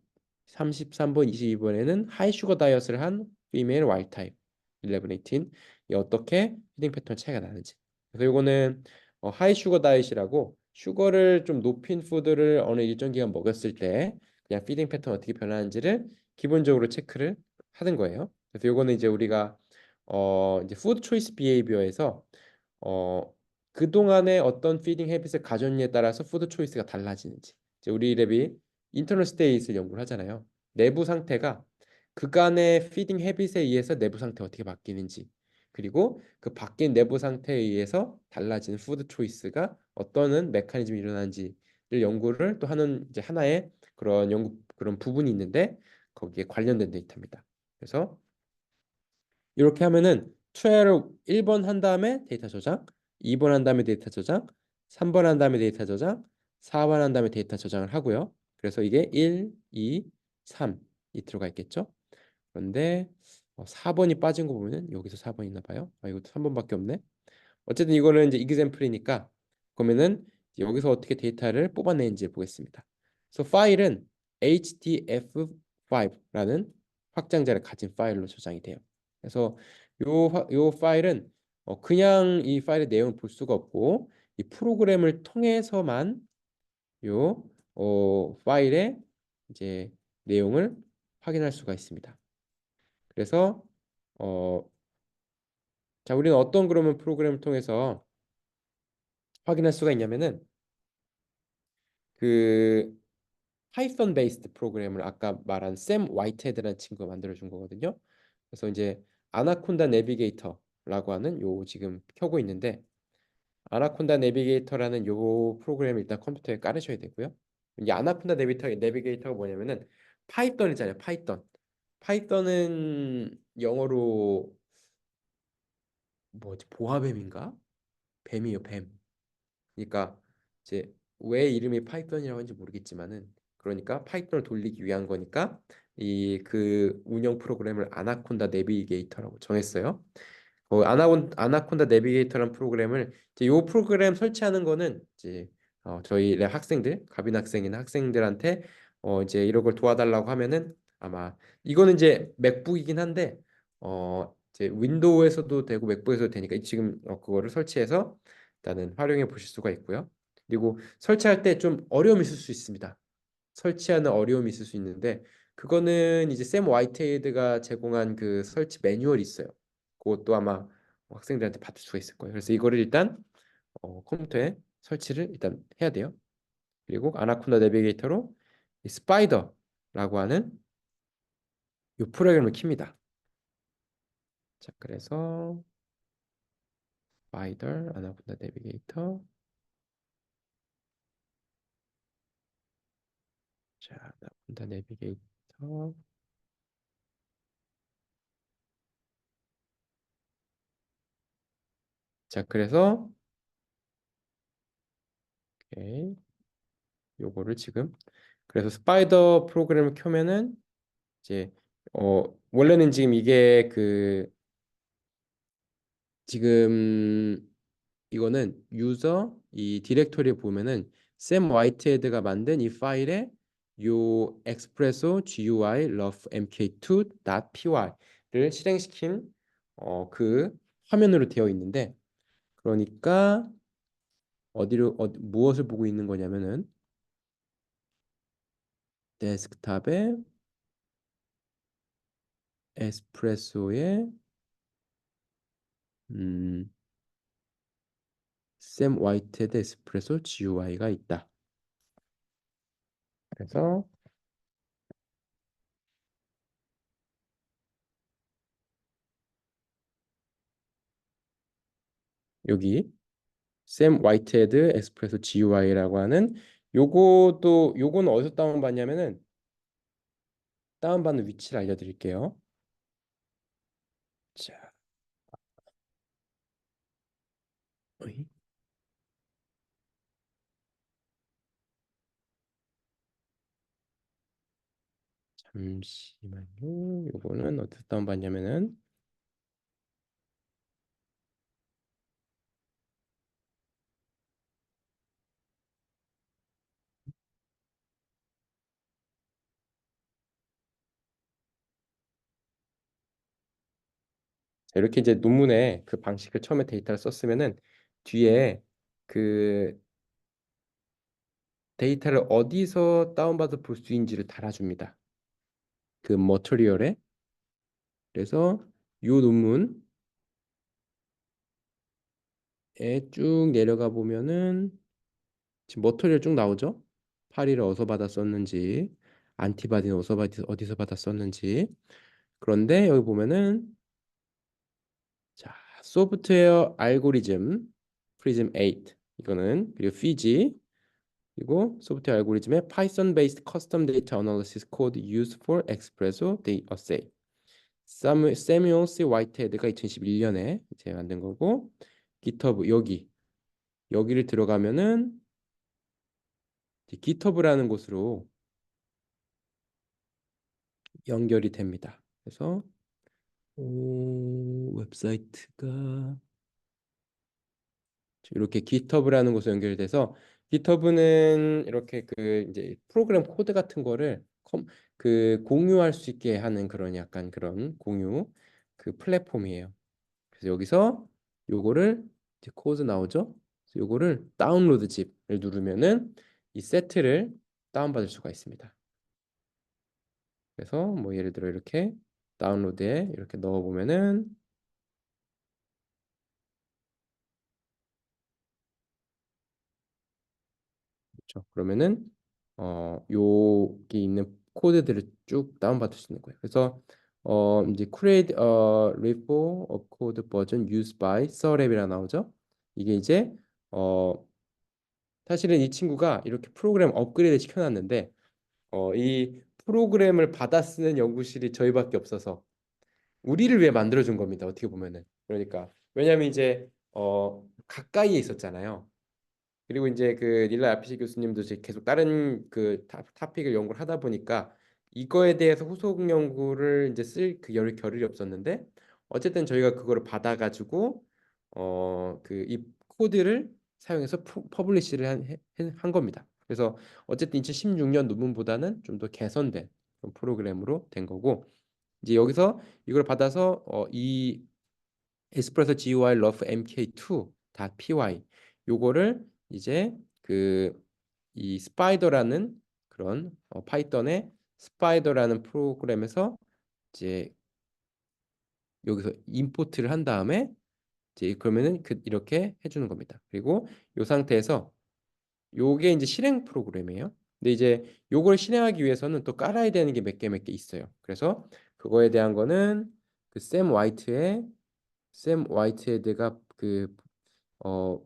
33번, 22번에는 하이 슈거 다이어트를 한 female wild type 11, 18 이 어떻게 피딩 패턴 차이가 나는지. 그래서 이거는 하이 슈거 다이어트라고 슈거를 좀 높인 푸드를 어느 일정 기간 먹였을 때 그냥 피딩 패턴 어떻게 변하는지를 기본적으로 체크를 하는 거예요. 그래서 이거는 이제 우리가 이제 푸드 초이스 비헤이비어에서 어 그동안에 어떤 피딩 헤빗을 가졌느냐에 따라서 푸드 초이스가 달라지는지. 이제 우리 랩이 인터널 스테이트를 연구를 하잖아요. 내부 상태가 그간의 피딩 헤빗에 의해서 내부 상태 어떻게 바뀌는지 그리고 그 바뀐 내부 상태에 의해서 달라지는 푸드 초이스가 어떤 메커니즘이 일어나는지를 연구를 또 하는 이제 하나의 그런 연구 그런 부분이 있는데 거기에 관련된 데이터입니다. 그래서 이렇게 하면은 트라이얼을 1번 한 다음에 데이터 저장, 2번 한 다음에 데이터 저장, 3번 한 다음에 데이터 저장, 4번 한 다음에 데이터 저장을 하고요. 그래서 이게 1, 2, 3이 들어가 있겠죠. 그런데 4번이 빠진 거 보면은 여기서 4번 있나 봐요. 아, 이것도 3번밖에 없네. 어쨌든 이거는 이제 이그샘플이니까 그러면은 여기서 어떻게 데이터를 뽑아내는지 보겠습니다. 그래서 파일은 hdf5라는 확장자를 가진 파일로 저장이 돼요. 그래서 요 파일은 그냥 이 파일의 내용을 볼 수가 없고 이 프로그램을 통해서만 요 파일의 이제 내용을 확인할 수가 있습니다. 그래서 어, 자 우리는 어떤 그러면 프로그램을 통해서 확인할 수가 있냐면은 그 파이썬 베이스드 프로그램을 아까 말한 샘 화이트헤드라는 친구가 만들어 준 거거든요. 그래서 이제 아나콘다 내비게이터라고 하는 요 지금 켜고 있는데 아나콘다 내비게이터라는 요 프로그램을 일단 컴퓨터에 깔으셔야 되고요. 이 아나콘다 내비게이터가 뭐냐면은 파이썬이잖아요. 파이썬. 파이썬은 영어로 뭐지? 보아뱀인가? 뱀이요, 뱀. 그러니까 이제 왜 이름이 파이썬이라고 하는지 모르겠지만은 그러니까 파이썬을 돌리기 위한 거니까 이 그 운영 프로그램을 아나콘다 내비게이터라고 정했어요. 아나콘다 내비게이터라는 프로그램을 이제 요 프로그램 설치하는 거는 이제 저희 랩 학생들, 가빈 학생이나 학생들한테 이제 이런 걸 도와달라고 하면은 아마 이거는 이제 맥북이긴 한데 이제 윈도우에서도 되고 맥북에서도 되니까 지금 그거를 설치해서 일단은 활용해 보실 수가 있고요. 그리고 설치할 때 좀 어려움이 있을 수 있습니다. 설치하는 어려움이 있을 수 있는데 그거는 이제 샘 화이트헤드가 제공한 그 설치 매뉴얼이 있어요. 그것도 아마 학생들한테 받을 수가 있을 거예요. 그래서 이거를 일단 컴퓨터에 설치를 일단 해야 돼요. 그리고 아나콘다 내비게이터로 이 스파이더라고 하는 이 프로그램을 킵니다. 자, 그래서 스파이더 아나콘다 내비게이터 자, 아나콘다 내비게이터 자, 그래서 오케이. 요거를 지금 그래서 스파이더 프로그램을 켜면은 이제 원래는 지금 이게 그 지금 이거는 유저 이 디렉토리에 보면은 샘 화이트헤드가 만든 이 파일에 요 expresso GUI love mk2.py를 실행시킨 그 화면으로 되어 있는데 그러니까 무엇을 보고 있는 거냐면은 데스크탑에 에스프레소의 음, 샘 화이트헤드 에스프레소 GUI가 있다. 그래서 여기 샘 화이트헤드 에스프레소 GUI라고 하는 요거는 어디서 다운받냐면은 다운받는 위치를 알려드릴게요. 자, 어이? 잠시만요. 요거는 어디서 다운받냐면은 이렇게 이제 논문에 그 방식을 처음에 데이터를 썼으면은 뒤에 그 데이터를 어디서 다운받아 볼 수 있는지를 달아줍니다. 그 머터리얼에. 그래서 이 논문에 쭉 내려가 보면은 지금 머터리얼 쭉 나오죠? 파리를 어디서 받았었는지, 안티바디는 어디서 받았었는지. 그런데 여기 보면은 자, 소프트웨어 알고리즘 프리즘 8 이거는 그리고 피지 그리고 소프트웨어 알고리즘의 Python based custom data analysis code used for espresso day assay. 세뮤얼 C 화이트헤드가 2011년에 이제 만든 거고 GitHub 여기를 들어가면은 GitHub라는 곳으로 연결이 됩니다. 그래서 웹사이트가 이렇게 GitHub라는 곳에 연결돼서 GitHub는 이렇게 그 이제 프로그램 코드 같은 거를 그 공유할 수 있게 하는 그런 약간 그런 공유 그 플랫폼이에요. 그래서 여기서 요거를 이제 코드 나오죠. 그래서 요거를 다운로드 집을 누르면은 이 세트를 다운받을 수가 있습니다. 그래서 뭐 예를 들어 이렇게 다운로드에 이렇게 넣어 보면은 그렇죠. 그러면은 여기 있는 코드들을 쭉 다운받을 수 있는 거예요. 그래서 이제 create a repo of code version used by Serap이라 나오죠. 이게 이제 어 사실은 이 친구가 이렇게 프로그램 업그레이드 시켜놨는데 이 프로그램을 받아 쓰는 연구실이 저희밖에 없어서 우리를 위해 만들어준 겁니다. 어떻게 보면은 그러니까 왜냐하면 이제 가까이에 있었잖아요. 그리고 이제 그 릴라 아피시 교수님도 이제 계속 다른 그 타픽을 연구를 하다 보니까 이거에 대해서 후속 연구를 이제 쓸 그 겨를이 없었는데 어쨌든 저희가 그거를 받아가지고 그 이 코드를 사용해서 퍼블리시를 한 겁니다. 그래서 어쨌든 2016년 논문보다는 좀 더 개선된 그런 프로그램으로 된 거고 이제 여기서 이걸 받아서 이 에스프레소 GUI 러프 MK2.py 요거를 이제 그 이 스파이더라는 그런 파이썬의 스파이더라는 프로그램에서 이제 여기서 임포트를 한 다음에 이제 그러면은 이렇게 해주는 겁니다. 그리고 이 상태에서 요게 이제 실행 프로그램이에요. 근데 이제 요걸 실행하기 위해서는 또 깔아야 되는 게 몇 개 있어요. 그래서 그거에 대한 거는 샘 화이트헤드가 어,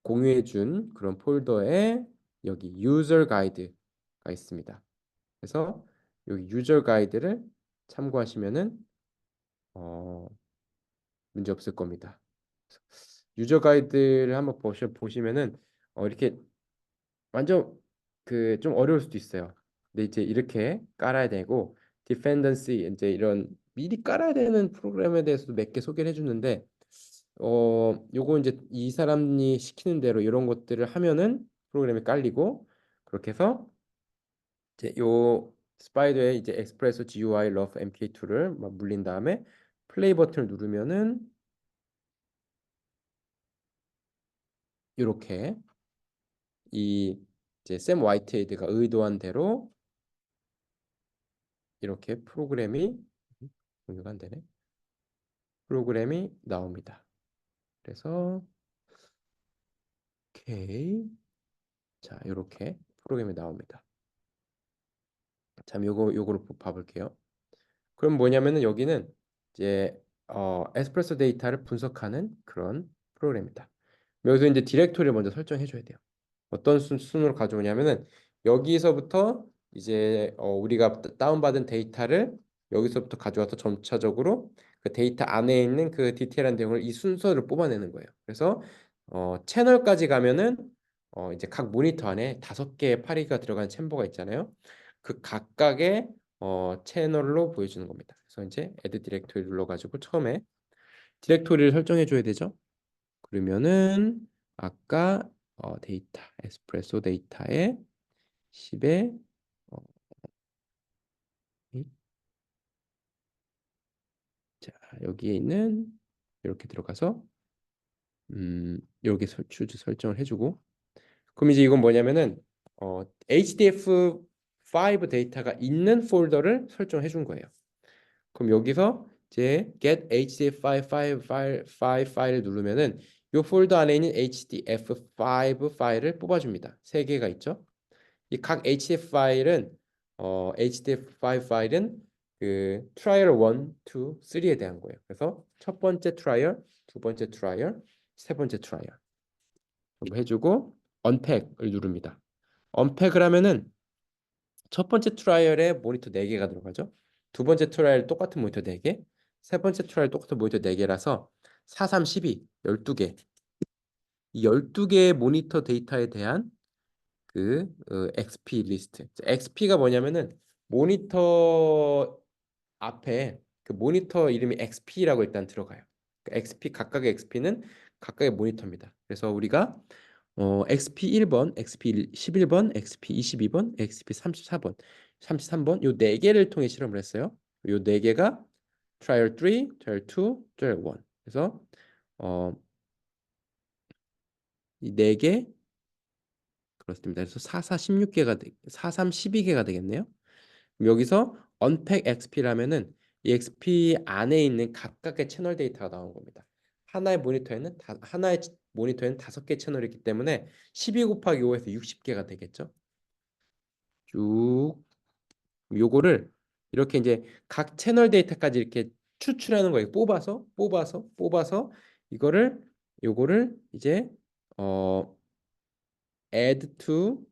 공유해준 그런 폴더에 여기 유저 가이드가 있습니다. 그래서 여기 유저 가이드를 참고하시면은 어, 문제 없을 겁니다. 유저 가이드를 한번 보시면은 이렇게 완전 그 좀 어려울 수도 있어요. 근데 이제 이렇게 깔아야 되고 디펜던시 이제 이런 미리 깔아야 되는 프로그램에 대해서도 몇 개 소개를 해주는데 요거 이제 이 사람이 시키는 대로 이런 것들을 하면은 프로그램이 깔리고 그렇게 해서 이제 요 스파이더에 이제 엑스프레소 GUI 러프 MK2를 막 물린 다음에 플레이 버튼을 누르면은 이렇게 이 이제 샘 화이트헤드가 의도한 대로 이렇게 공유가 안 되네. 프로그램이 나옵니다. 그래서 오케이. 자, 이렇게 프로그램이 나옵니다. 자, 요거를 봐볼게요. 그럼 뭐냐면은 여기는 이제 에스프레소 데이터를 분석하는 그런 프로그램입니다. 여기서 이제 디렉토리를 먼저 설정해 줘야 돼요. 어떤 순으로 가져오냐면은 여기서부터 이제 우리가 다운받은 데이터를 여기서부터 가져와서 점차적으로 그 데이터 안에 있는 그 디테일한 내용을 이 순서를 뽑아내는 거예요. 그래서 채널까지 가면은 이제 각 모니터 안에 5개의 파리가 들어간 챔버가 있잖아요. 그 각각의 채널로 보여주는 겁니다. 그래서 이제 add 디렉토리 눌러가지고 처음에 디렉토리를 설정해 줘야 되죠. 그러면은 아까 데이터 에스프레소 데이터에 10에 어, 이- 자 여기에 있는 이렇게 들어가서 여기 추즈 설정을 해주고 그럼 이제 이건 뭐냐면은 HDF5 데이터가 있는 폴더를 설정해 준 거예요. 그럼 여기서 이제 get HDF5 파일을 누르면은 이 폴더 안에 있는 HDF5 파일을 뽑아줍니다. 세 개가 있죠. 이 각 HDF 파일은 HDF5 파일은 그 트라이얼 1, 2, 3에 대한 거예요. 그래서 첫 번째 트라이얼, 두 번째 트라이얼, 세 번째 트라이얼 해주고 언팩을 누릅니다. 언팩을 하면은 첫 번째 트라이얼에 모니터 4개가 들어가죠. 두 번째 트라이얼 똑같은 모니터 4개, 세 번째 트라이얼 똑같은 모니터 4개라서 4, 3, 12, 12개. 이 12개의 모니터 데이터에 대한 XP 리스트. XP가 뭐냐면은 모니터 앞에 그 모니터 이름이 XP라고 일단 들어가요. 그 XP 각각의 XP는 각각의 모니터입니다. 그래서 우리가 XP 1번, XP 11번, XP 22번, XP 34번, 33번 요 네 개를 통해 실험을 했어요. 요 네 개가 trial 3, trial 2, trial 1. 그래서 이 네 개 그렇습니다. 그래서 44, 16개가 43, 12개가 되겠네요. 여기서 unpack XP라면은 이 XP 안에 있는 각각의 채널 데이터가 나온 겁니다. 하나의 모니터에는 5개 채널이 있기 때문에 12 곱하기 5에서 60개가 되겠죠. 쭉 요거를 이렇게 이제 각 채널 데이터까지 이렇게 추출하는 거예요. 뽑아서 이거를 요거를 이제 어 add to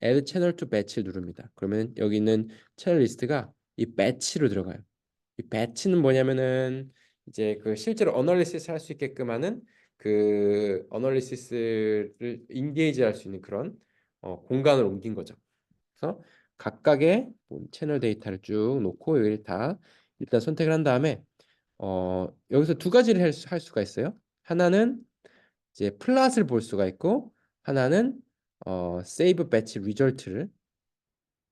add channel to batch를 누릅니다. 그러면 여기 있는 채널 리스트가 이 batch로 들어가요. 이 batch는 뭐냐면은 이제 그 실제로 어널리시스 할 수 있게끔 하는 그 어널리시스를 인게이지 할 수 있는 그런 공간을 옮긴 거죠. 그래서 각각의 채널 데이터를 쭉 놓고 여기를 다 일단 선택을 한 다음에 여기서 두 가지를 할 수가 있어요. 하나는 이제 플랫을 볼 수가 있고 하나는 save batch result를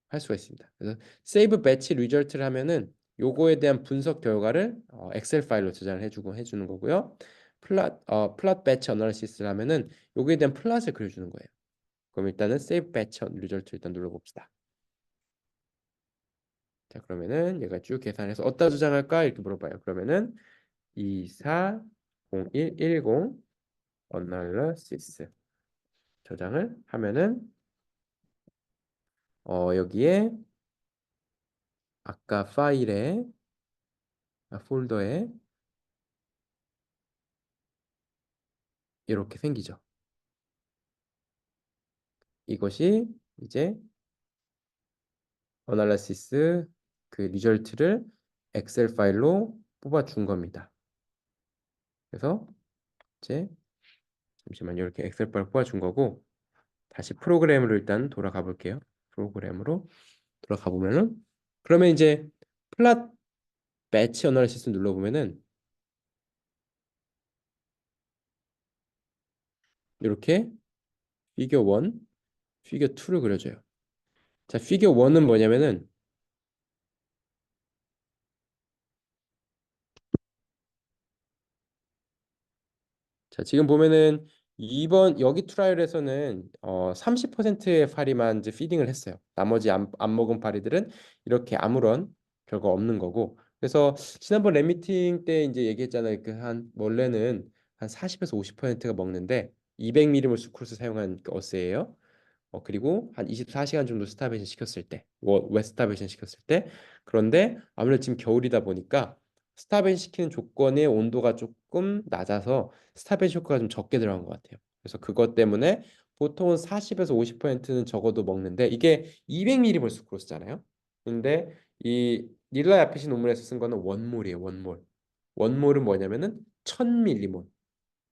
할 수가 있습니다. 그래서 save batch result를 하면은 요거에 대한 분석 결과를 엑셀 파일로 저장을 해주는 거고요. 플랫 배치 어널리시스를 하면은 요거에 대한 플랫을 그려주는 거예요. 그럼 일단은 save batch result 일단 눌러봅시다. 자 그러면은 얘가 쭉 계산해서 어디다 저장할까 이렇게 물어봐요. 그러면은 240110 어널리시스 저장을 하면은 여기에 아까 파일에 폴더에 이렇게 생기죠. 이것이 이제 어널리시스 그 리절트를 엑셀 파일로 뽑아준 겁니다. 그래서 이제 잠시만요. 이렇게 엑셀 파일 뽑아준 거고 다시 프로그램으로 일단 돌아가 볼게요. 프로그램으로 돌아가 보면은 그러면 이제 플랫 배치 어널리시스 눌러보면은 이렇게 피겨 1, 피겨 2를 그려줘요. 자, 피겨 1은 뭐냐면은 자, 지금 보면은 이번 여기 트라이얼에서는 30%의 파리만 이제 피딩을 했어요. 나머지 안 먹은 파리들은 이렇게 아무런 결과 없는 거고. 그래서 지난번 랩 미팅 때 이제 얘기했잖아요. 그 한 원래는 한 40에서 50%가 먹는데 200ml 수크로스 사용한 그 어스예요. 그리고 한 24시간 정도 스타베이션 시켰을 때, 웨스타베이션 시켰을 때, 그런데 아무래도 지금 겨울이다 보니까 스타베이션 시키는 조건의 온도가 조금 낮아서 스타베이션 효과가 좀 적게 들어간 것 같아요. 그래서 그것 때문에 보통은 40에서 50%는 적어도 먹는데 이게 200ml 수크로스잖아요. 근데 이 닐라 야피시 논문에서 쓴 거는 원몰이에요, 원몰. 원몰은 뭐냐면은 1000ml.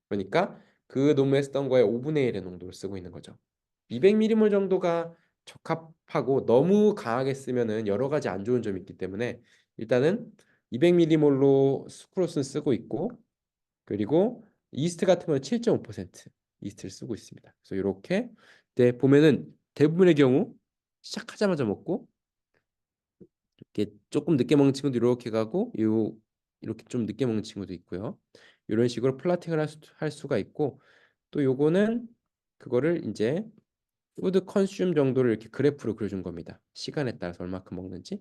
그러니까 그 논문에 쓰던 거의 5분의 1의 농도를 쓰고 있는 거죠. 200ml 정도가 적합하고 너무 강하게 쓰면은 여러 가지 안 좋은 점이 있기 때문에 일단은 200ml로 수크로스는 쓰고 있고 그리고 이스트 같은 경우는 7.5% 이스트를 쓰고 있습니다. 그래서 이렇게 네, 보면은 대부분의 경우 시작하자마자 먹고 이렇게 조금 늦게 먹는 친구도 이렇게 가고 요 이렇게 좀 늦게 먹는 친구도 있고요. 이런 식으로 플라팅을 할 수가 있고 또 요거는 그거를 이제 푸드 컨슘 정도를 이렇게 그래프로 그려준 겁니다. 시간에 따라서 얼마큼 먹는지.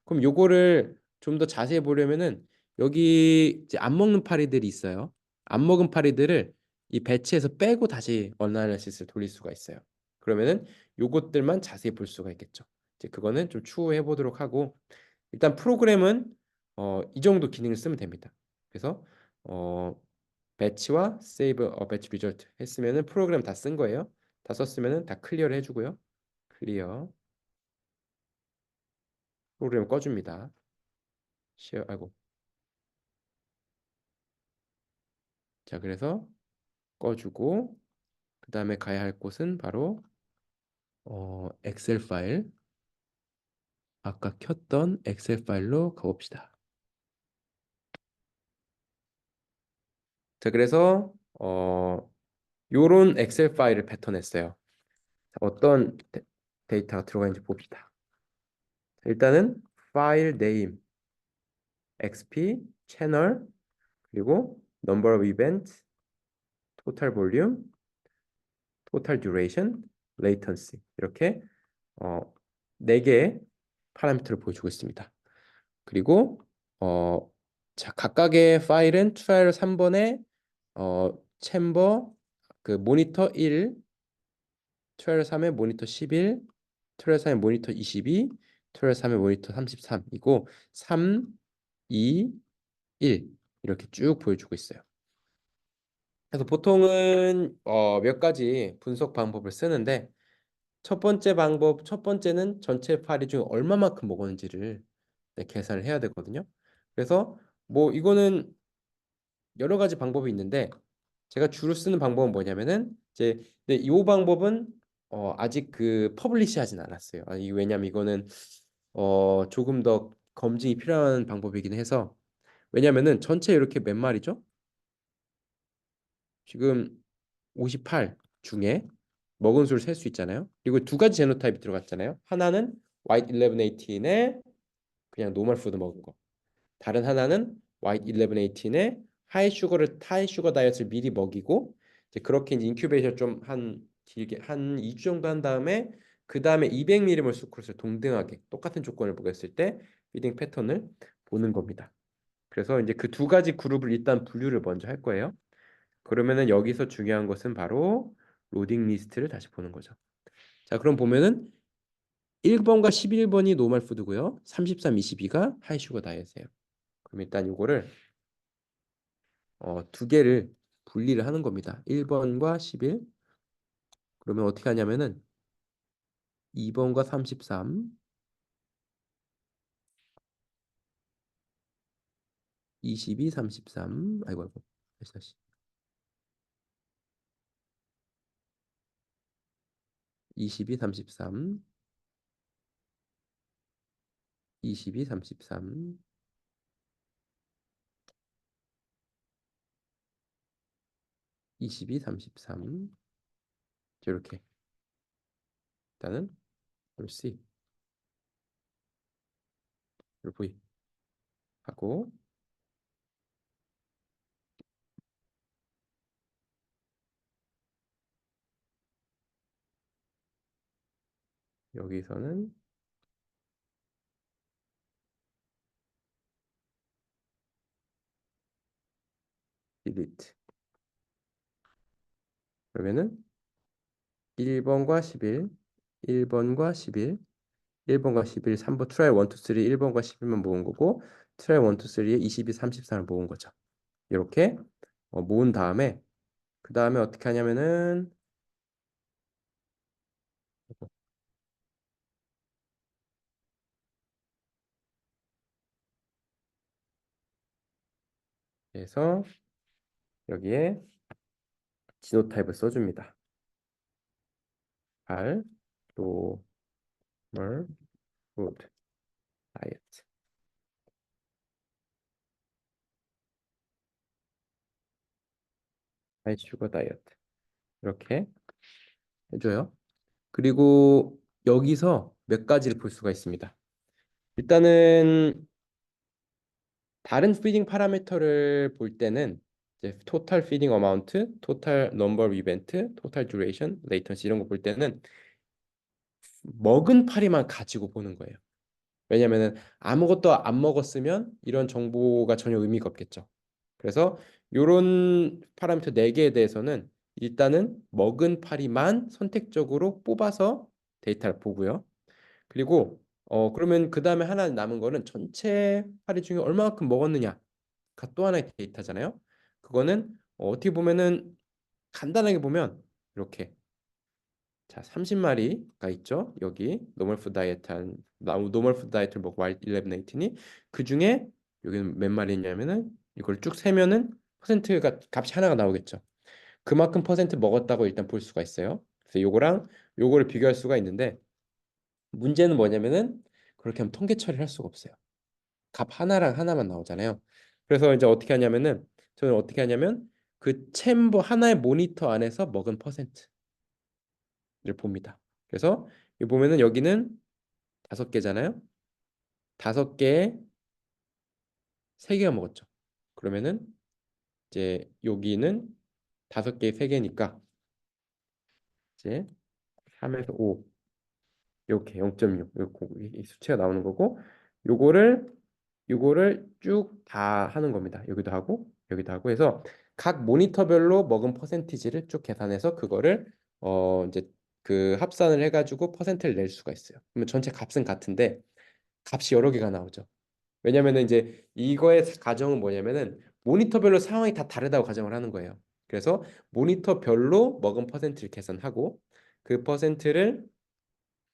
그럼 요거를 좀 더 자세히 보려면은 여기 이제 안 먹는 파리들이 있어요. 안 먹은 파리들을 이 배치에서 빼고 다시 어나리시스를 돌릴 수가 있어요. 그러면은 요것들만 자세히 볼 수가 있겠죠. 이제 그거는 좀 추후에 해보도록 하고 일단 프로그램은 이 정도 기능을 쓰면 됩니다. 그래서 어, 배치와 세이브 배치 리절트 했으면은 프로그램 다 쓴 거예요. 다 썼으면은 다 클리어를 해주고요. 클리어 프로그램 꺼줍니다. 쉐어 아이고 자 그래서 꺼주고 그 다음에 가야 할 곳은 바로 엑셀 파일 아까 켰던 엑셀 파일로 가봅시다. 자 그래서 요런 엑셀 파일을 뱉어냈어요. 자, 어떤 데이터가 들어가 있는지 봅시다. 일단은 파일 네임 XP 채널 그리고 number of events total volume total duration latency 이렇게 어, 4개의 파라미터를 보여주고 있습니다. 그리고 어, 자, 각각의 파일은 트라이얼 3번에 챔버 그 모니터 1, 트라이얼 3의 모니터 11, 트라이얼 3의 모니터 22, 트라이얼 3의 모니터 33이고 3, 2, 1 이렇게 쭉 보여주고 있어요. 그래서 보통은 몇 가지 분석 방법을 쓰는데 첫 번째는 전체 파리 중에 얼마만큼 먹었는지를 네, 계산을 해야 되거든요. 그래서 뭐 이거는 여러 가지 방법이 있는데 제가 주로 쓰는 방법은 뭐냐면은 이제 근데 이 방법은 아직 그 퍼블리시 하진 않았어요. 아니, 왜냐면 이거는 조금 더 검증이 필요한 방법이긴 해서 왜냐면은 전체 이렇게 몇 마리죠? 지금 58 중에 먹은 수를 셀 수 있잖아요. 그리고 두 가지 제노타입이 들어갔잖아요. 하나는 white 1118에 그냥 노멀 푸드 먹은 거. 다른 하나는 white 1118에 하이 슈거 다이어트를 미리 먹이고 이제 그렇게 이제 인큐베이션 좀 한 길게 한 2주 정도 한 다음에 그 다음에 200ml 수크루스를 동등하게 똑같은 조건을 보겠을 때 피딩 패턴을 보는 겁니다. 그래서 이제 그 두 가지 그룹을 일단 분류를 먼저 할 거예요. 그러면은 여기서 중요한 것은 바로 로딩 리스트를 다시 보는 거죠. 자, 그럼 보면은 1번과 11번이 노멀 푸드고요. 33, 22가 하이 슈거 다이어트예요. 그럼 일단 이거를 두 개를 분리를 하는 겁니다. 1번과 11. 그러면 어떻게 하냐면은 2번과 33, 22, 33. 아이고 아이고. 다시. 22, 33, 22, 33, 22, 33. 이렇게 일단은 C, V 하고 여기서는 delete. 그러면은 1번과 11, 1번과 11, 1번과 11, 3번 트라이 1, 2, 3, 1번과 11만 모은 거고 트라이 1, 2, 3에 22, 33을 모은 거죠. 이렇게 모은 다음에 그 다음에 어떻게 하냐면은 그래서 여기에 지노타입을 써줍니다. 발, 노멀, 푸드, 다이어트, 하이 슈거 다이어트 이렇게 해줘요. 그리고 여기서 몇 가지를 볼 수가 있습니다. 일단은 다른 피딩 파라미터를 볼 때는 이제 토탈 피딩 어마운트, 토탈 넘버 오브 이벤트, 토탈 듀레이션, 레이턴시 이런 거 볼 때는 먹은 파리만 가지고 보는 거예요. 왜냐면은 아무것도 안 먹었으면 이런 정보가 전혀 의미가 없겠죠. 그래서 이런 파라미터 4개에 대해서는 일단은 먹은 파리만 선택적으로 뽑아서 데이터를 보고요. 그리고 그러면 그 다음에 하나 남은 거는 전체 파리 중에 얼마만큼 먹었느냐가 또 하나의 데이터잖아요. 그거는 어떻게 보면은 간단하게 보면 이렇게 자 30마리가 있죠. 여기 노멀 푸드 다이어트 한 노멀 푸드 다이어트를 먹고 와 1118이 그 중에 여기는 몇 마리냐면은 이걸 쭉 세면은 퍼센트가 값이 하나가 나오겠죠. 그만큼 퍼센트 먹었다고 일단 볼 수가 있어요. 그래서 요거랑 요거를 비교할 수가 있는데 문제는 뭐냐면은 그렇게 하면 통계 처리를 할 수가 없어요. 값 하나랑 하나만 나오잖아요. 그래서 이제 어떻게 하냐면은 저는 어떻게 하냐면 그 챔버 하나의 모니터 안에서 먹은 퍼센트를 봅니다. 그래서 이 보면은 여기는 5개잖아요. 5개에 3개가 먹었죠. 그러면은 이제 여기는 5개에 3개니까 이제 3에서 5 이렇게 0.6 이 수치가 나오는 거고 요거를 요거를 쭉 다 하는 겁니다. 여기도 하고 해서 각 모니터별로 먹은 퍼센티지를 쭉 계산해서 그거를 이제 그 합산을 해가지고 퍼센트를 낼 수가 있어요. 그러면 전체 값은 같은데 값이 여러 개가 나오죠. 왜냐면은 이제 이거의 가정은 뭐냐면은 모니터별로 상황이 다 다르다고 가정을 하는 거예요. 그래서 모니터별로 먹은 퍼센트를 계산하고 그 퍼센트를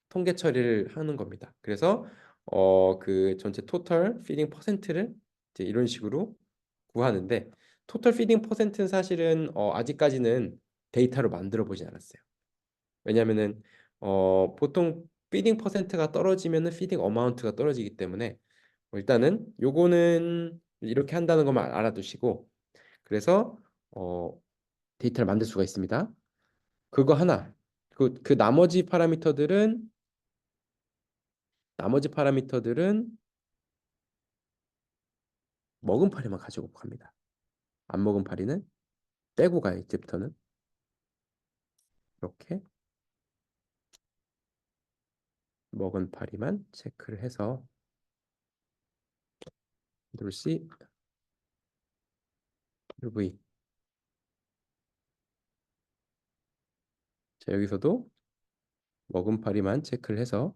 통계 처리를 하는 겁니다. 그래서 그 전체 토탈 피딩 퍼센트를 이제 이런 식으로 구하는데 토탈 피딩 퍼센트는 사실은 아직까지는 데이터로 만들어 보진 않았어요. 왜냐하면은 보통 피딩 퍼센트가 떨어지면은 피딩 어마운트가 떨어지기 때문에 일단은 요거는 이렇게 한다는 것만 알아두시고 그래서 어, 데이터를 만들 수가 있습니다. 그거 하나. 그 나머지 파라미터들은 먹은 파리만 가지고 갑니다. 안 먹은 파리는 빼고 가요. 이제부터는 이렇게 먹은 파리만 체크를 해서 컨트롤 C, 컨트롤 V. 자, 여기서도 먹은 파리만 체크를 해서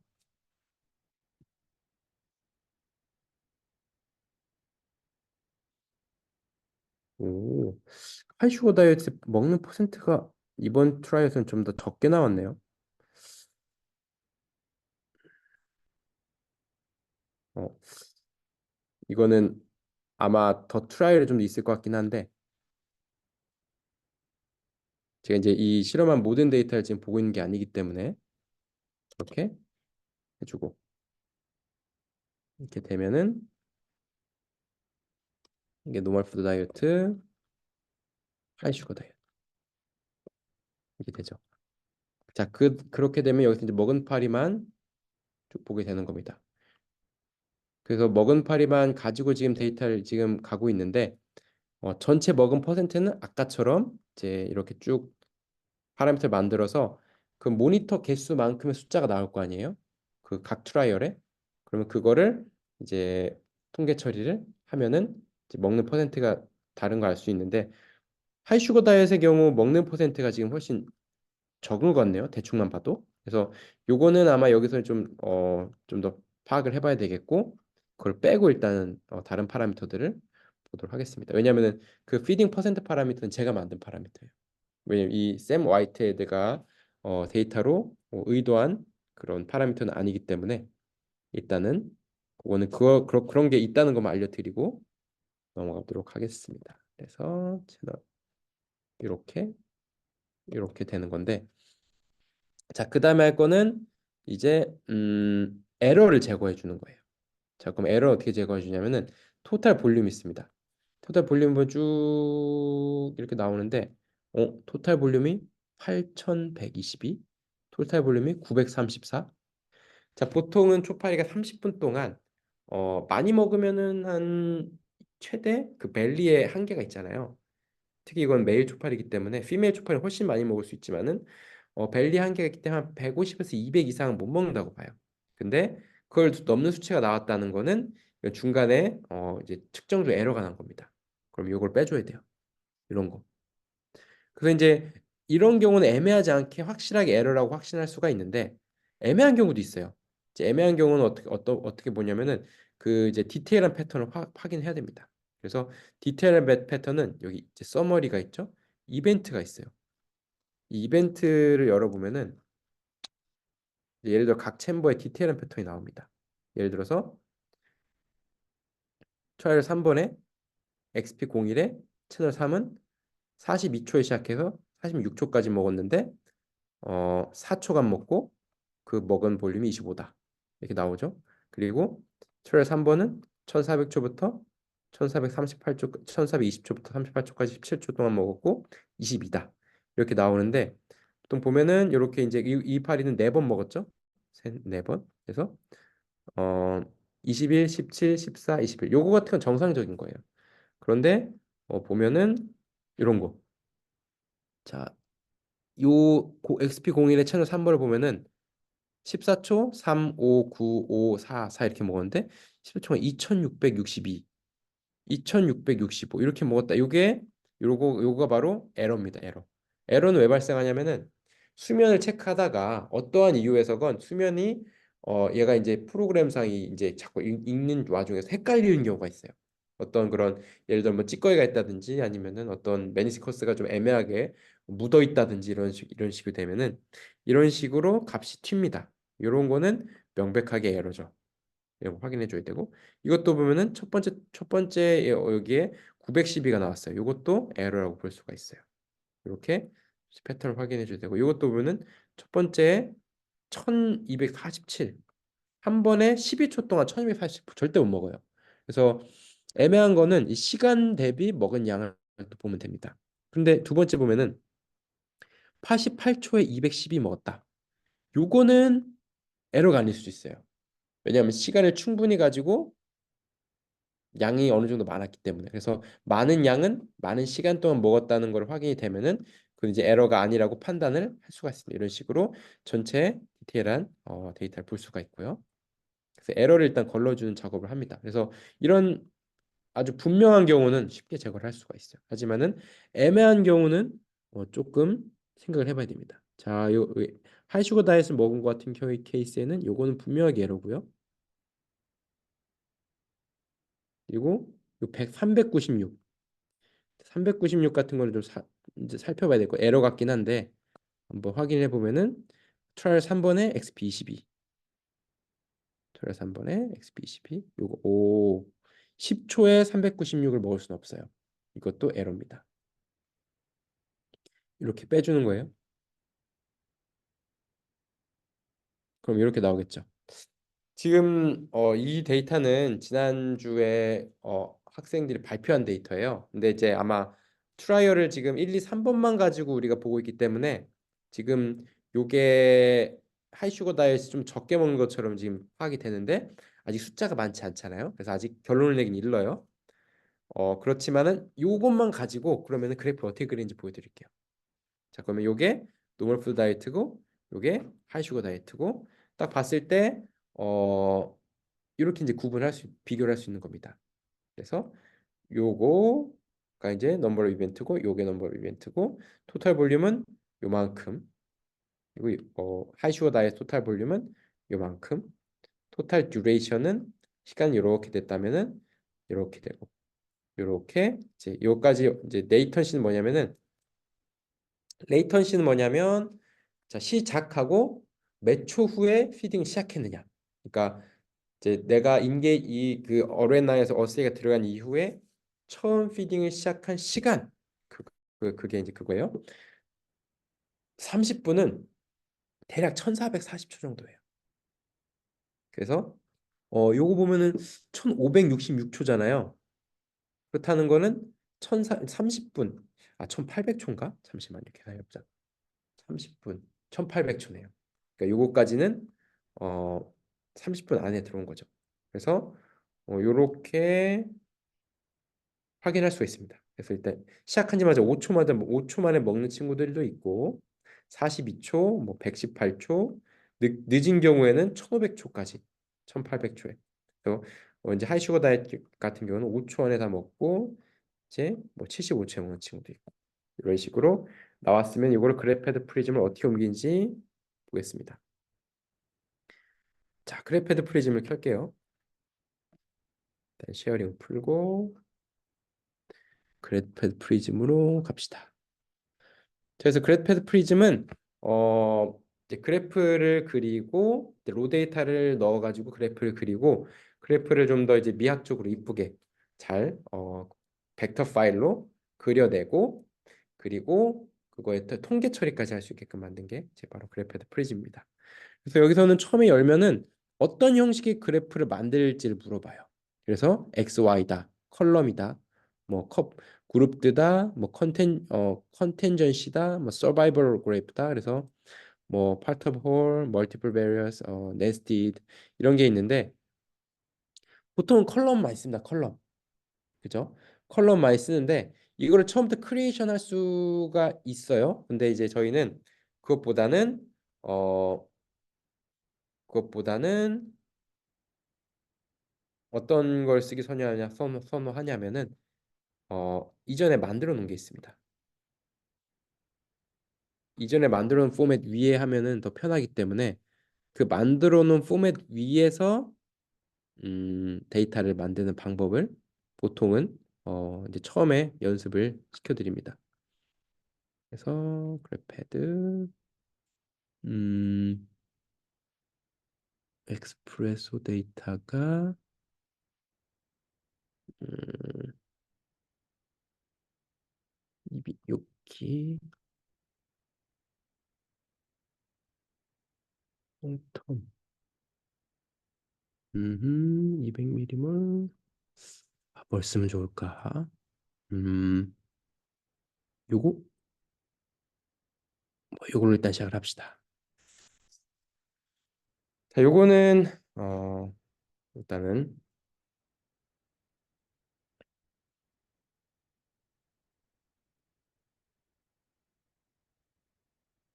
오, 하이슈거 다이어트 먹는 퍼센트가 이번 트라이에서는 좀 더 적게 나왔네요. 어, 이거는 아마 더 트라이얼이 좀 있을 것 같긴 한데 제가 이제 이 실험한 모든 데이터를 지금 보고 있는 게 아니기 때문에 이렇게 해주고 이렇게 되면은 이게 노멀 푸드 다이어트, 하이슈거 다이어트 이렇게 되죠. 자, 그렇게 되면 여기서 이제 먹은 파리만 쭉 보게 되는 겁니다. 그래서 먹은 파리만 가지고 지금 데이터를 지금 가고 있는데 전체 먹은 퍼센트는 아까처럼 이제 이렇게 쭉 파라미터 만들어서 그 모니터 개수만큼의 숫자가 나올 거 아니에요? 그 각 트라이얼에 그러면 그거를 이제 통계 처리를 하면은 이제 먹는 퍼센트가 다른 거 알 수 있는데 하이슈거 다이어트의 경우 먹는 퍼센트가 지금 훨씬 적은 것 같네요. 대충만 봐도. 그래서 요거는 아마 여기서 좀 더 파악을 해봐야 되겠고 그걸 빼고 일단은 다른 파라미터들을 보도록 하겠습니다. 왜냐하면은 그 피딩 퍼센트 파라미터는 제가 만든 파라미터예요. 왜냐면 이 샘 화이트헤드가 데이터로 의도한 그런 파라미터는 아니기 때문에 일단은 그거는 그런 게 있다는 것만 알려드리고 넘어가도록 하겠습니다. 그래서 채널 이렇게 이렇게 되는 건데 자, 그 다음에 할 거는 이제 에러를 제거해 주는 거예요. 자, 그럼 에러 어떻게 제거해 주냐면은 토탈 볼륨이 있습니다. 토탈 볼륨은 쭉 이렇게 나오는데 토탈 볼륨이 8122, 토탈 볼륨이 934. 자, 보통은 초파리가 30분 동안 많이 먹으면은 한 최대 그 벨리의 한계가 있잖아요. 특히 이건 메일 초팔이기 때문에 피메일 초팔이 훨씬 많이 먹을 수 있지만은 벨리 한계가 있기 때문에 한 150에서 200 이상은 못 먹는다고 봐요. 근데 그걸 넘는 수치가 나왔다는 거는 이건 중간에 이제 측정조 에러가 난 겁니다. 그럼 이걸 빼줘야 돼요. 이런 거. 그래서 이제 이런 경우는 애매하지 않게 확실하게 에러라고 확신할 수가 있는데 애매한 경우도 있어요. 이제 애매한 경우는 어떻게 보냐면은 그 이제 디테일한 패턴을 확인해야 됩니다. 그래서 디테일한 패턴은 여기 이제 서머리가 있죠. 이벤트가 있어요. 이 이벤트를 열어보면은 예를 들어 각 챔버에 디테일한 패턴이 나옵니다. 예를 들어서 트라이얼 3번에 XP01에 채널 3은 42초에 시작해서 46초까지 먹었는데 4초간 먹고 그 먹은 볼륨이 25다. 이렇게 나오죠. 그리고 트라이얼 3번은 1400초부터 1438초, 1420초부터 38초까지 17초 동안 먹었고 22다. 이렇게 나오는데 보통 보면은 이렇게 이제 이 파리는 4번 먹었죠. 네 번. 그래서 어 21, 17, 14, 21. 요거 같은 건 정상적인 거예요. 그런데 보면은 이런 거. 자, XP01의 채널 3번을 보면은 14초 3, 5, 9, 5, 4, 4 이렇게 먹었는데 14초가 2662, 2665 이렇게 먹었다. 요거가 바로 에러입니다. 에러. 에러는 왜 발생하냐면은 수면을 체크하다가 어떠한 이유에서건 수면이 얘가 이제 프로그램상이 이제 자꾸 읽는 와중에서 헷갈리는 경우가 있어요. 어떤 그런 예를 들어 뭐 찌꺼기가 있다든지 아니면은 어떤 메니스커스가 좀 애매하게 묻어 있다든지 이런 식이 되면은 이런 식으로 값이 튑니다. 이런 거는 명백하게 에러죠. 이거 확인해 줘야 되고 이것도 보면은 첫 번째 여기에 912가 나왔어요. 이것도 에러라고 볼 수가 있어요. 이렇게 패턴을 확인해 줘야 되고 이것도 보면은 첫 번째 1247 한 번에 12초 동안 1240 절대 못 먹어요. 그래서 애매한 거는 이 시간 대비 먹은 양을 또 보면 됩니다. 근데 두 번째 보면은 88초에 212 먹었다. 요거는 에러가 아닐 수 있어요. 왜냐하면 시간을 충분히 가지고 양이 어느 정도 많았기 때문에 그래서 많은 양은 많은 시간 동안 먹었다는 걸 확인이 되면은 그 이제 에러가 아니라고 판단을 할 수가 있습니다. 이런 식으로 전체 디테일한 데이터를 볼 수가 있고요. 그래서 에러를 일단 걸러주는 작업을 합니다. 그래서 이런 아주 분명한 경우는 쉽게 제거를 할 수가 있어요. 하지만은 애매한 경우는 조금 생각을 해봐야 됩니다. 자, 요 하이슈거 다이엇을 먹은 것 같은 케이스에는 요거는 분명하게 에러고요. 그리고 요 396 같은 거는 좀 이제 살펴봐야 될 거. 에러 같긴 한데 한번 확인해 보면은 트라이얼 3번에 XP22, 트라이얼 3번에 XP22 요거 10초에 396을 먹을 수는 없어요. 이것도 에러입니다. 이렇게 빼주는 거예요. 그럼 이렇게 나오겠죠. 지금 이 데이터는 지난주에 학생들이 발표한 데이터예요. 근데 이제 아마 트라이얼을 지금 1, 2, 3번만 가지고 우리가 보고 있기 때문에 지금 요게 하이슈거 다이엇이 좀 적게 먹는 것처럼 지금 파악이 되는데 아직 숫자가 많지 않잖아요. 그래서 아직 결론을 내긴 일러요. 그렇지만은 요것만 가지고 그러면은 그래프 어떻게 그리는지 보여드릴게요. 자, 그러면 요게 노멀 푸드 다이어트고 요게 하이슈거 다이어트고 딱 봤을 때 이렇게 이제 비교를 할 수 있는 겁니다. 그래서 요거가 이제 넘버 이벤트고 요게 넘버 이벤트고 토탈 볼륨은 요만큼 그리고 하이슈어 다이의 토탈 볼륨은 요만큼 토탈 듀레이션은 시간이 이렇게 됐다면은 이렇게 되고 요렇게 이제 요까지 이제 레이턴시는 뭐냐면 자 시작하고 몇 초 후에 피딩 시작했느냐 그러니까 이제 내가 인게 이 그 어레나에서 어세이가 들어간 이후에 처음 피딩을 시작한 시간 그게 이제 그거예요. 30분은 대략 1440초 정도예요. 그래서 요거 보면은 1566초잖아요. 그렇다는 거는 30분 1800초인가? 잠시만요. 계산해보자. 30분 1800초네요. 그러니까 요거까지는 어 30분 안에 들어온 거죠. 그래서 요렇게 확인할 수가 있습니다. 그래서 일단 시작하자마자 5초 만에 먹는 친구들도 있고 42초, 뭐 118초, 늦은 경우에는 1500초까지 1800초에. 그래서 이제 하이슈거 다이어트 같은 경우는 5초 안에 다 먹고 이제 뭐 75초에 먹는 친구도 있고 이런 식으로 나왔으면 이거를 그래프헤드 프리즘을 어떻게 옮긴지 보겠습니다. 자, 그래프헤드 프리즘을 켤게요. 일단 쉐어링 풀고 그래프헤드 프리즘으로 갑시다. 그래서 그래프헤드 프리즘은 이제 그래프를 그리고 이제 로 데이터를 넣어가지고 그래프를 그리고 그래프를 좀 더 이제 미학적으로 이쁘게 잘 벡터 파일로 그려내고 그리고 그거에 통계 처리까지 할 수 있게끔 만든 게 제 바로 그래프헤드 프리즘입니다. 그래서 여기서는 처음에 열면은 어떤 형식의 그래프를 만들지를 물어봐요. 그래서 X, Y다, 컬럼이다, 뭐 그룹드다, 뭐 컨텐전시다, 뭐 서바이벌 그래프다. 그래서 뭐 part of whole, multiple various, nested 이런 게 있는데 보통은 컬럼 많이 씁니다. 컬럼, 그죠? 컬럼 많이 쓰는데 이거를 처음부터 크리에이션 할 수가 있어요. 근데 이제 저희는 그것보다는 어 그것보다는 어떤 걸 쓰기 선호하냐면은 이전에 만들어 놓은 게 있습니다. 이전에 만들어 놓은 포맷 위에 하면은 더 편하기 때문에 그 만들어 놓은 포맷 위에서 데이터를 만드는 방법을 보통은 이제 처음에 연습을 시켜드립니다. 그래서 그래프헤드 음, 엑스프레소 데이터가 음, 여기 홈텀 200ml 뭘 쓰면 좋을까? 음, 요거 뭐 요걸로 일단 시작을 합시다. 자, 요거는 일단은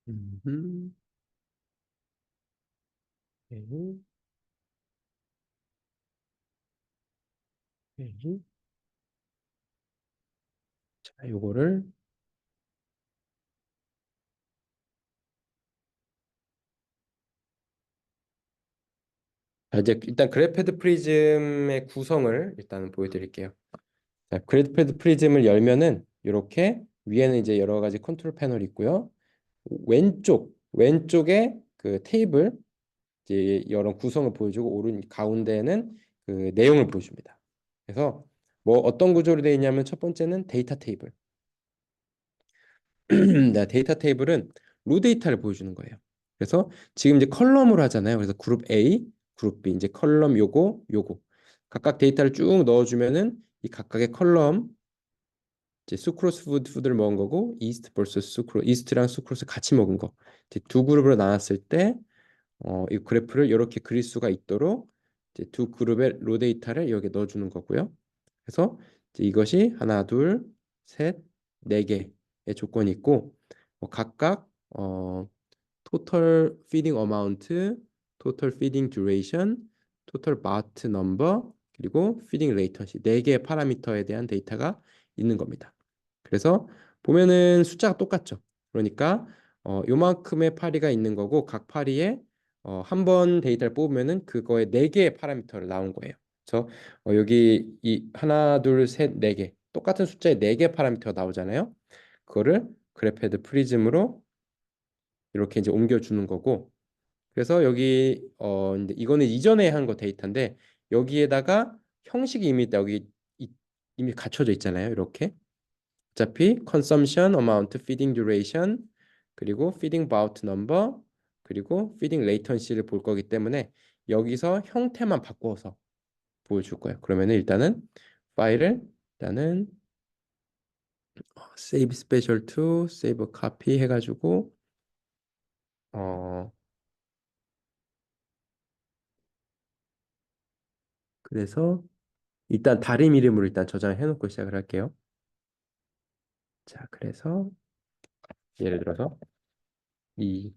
음, 오케이, 오케이. 자, 요거를 자, 이제 일단 그래프헤드 프리즘의 구성을 일단 보여드릴게요. 자, 그래프헤드 프리즘을 열면은 이렇게 위에는 이제 여러 가지 컨트롤 패널이 있고요. 왼쪽에 그 테이블 이제 여러 구성을 보여주고 오른 가운데는 그 내용을 보여줍니다. 그래서 뭐 어떤 구조로 되어 있냐면 첫 번째는 데이터 테이블. 데이터 테이블은 로 데이터를 보여주는 거예요. 그래서 지금 이제 컬럼으로 하잖아요. 그래서 그룹 A, 그룹 B 이제 컬럼 요거 각각 데이터를 쭉 넣어주면은 이 각각의 컬럼 이제 수크로스 푸드를 먹은 거고 이스트 vs 이스트랑 수크로스 같이 먹은 거 이제 두 그룹으로 나눴을 때 이 그래프를 이렇게 그릴 수가 있도록 이제 두 그룹의 로 데이터를 여기 넣어주는 거고요. 그래서 이제 이것이 하나, 둘, 셋, 네 개의 조건이 있고 각각 total feeding amount, total feeding duration, total bath number 그리고 feeding latency 네 개의 파라미터에 대한 데이터가 있는 겁니다. 그래서 보면은 숫자가 똑같죠. 그러니까 요만큼의 파리가 있는 거고 각 파리에 한 번 데이터를 뽑으면은 그거에 네 개의 파라미터를 나온 거예요. 그래서 여기 이 하나, 둘, 셋, 네 개 똑같은 숫자에 네 개 파라미터가 나오잖아요. 그거를 그래프헤드 프리즘으로 이렇게 이제 옮겨주는 거고. 그래서 여기 이제 이거는 이전에 한 거 데이터인데 여기에다가 형식이 이미 갖춰져 있잖아요. 이렇게. 어차피 consumption amount, feeding duration, 그리고 feeding bout number, 그리고 feeding latency를 볼 거기 때문에 여기서 형태만 바꿔서 보여줄 거예요. 그러면은 일단은 파일을 일단은 save special to save a copy 해가지고 어 그래서 일단 다른 이름으로 일단 저장해 놓고 시작을 할게요. 자, 그래서 예를 들어서 2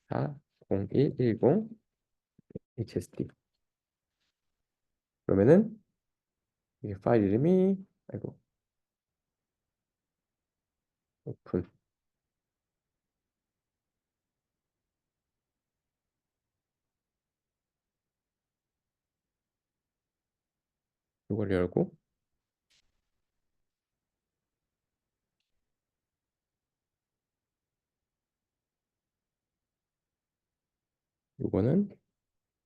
4 0 1 1 0 HSD 그러면은 이게 파일 이름이 아이고 오픈 이걸 열고 이거는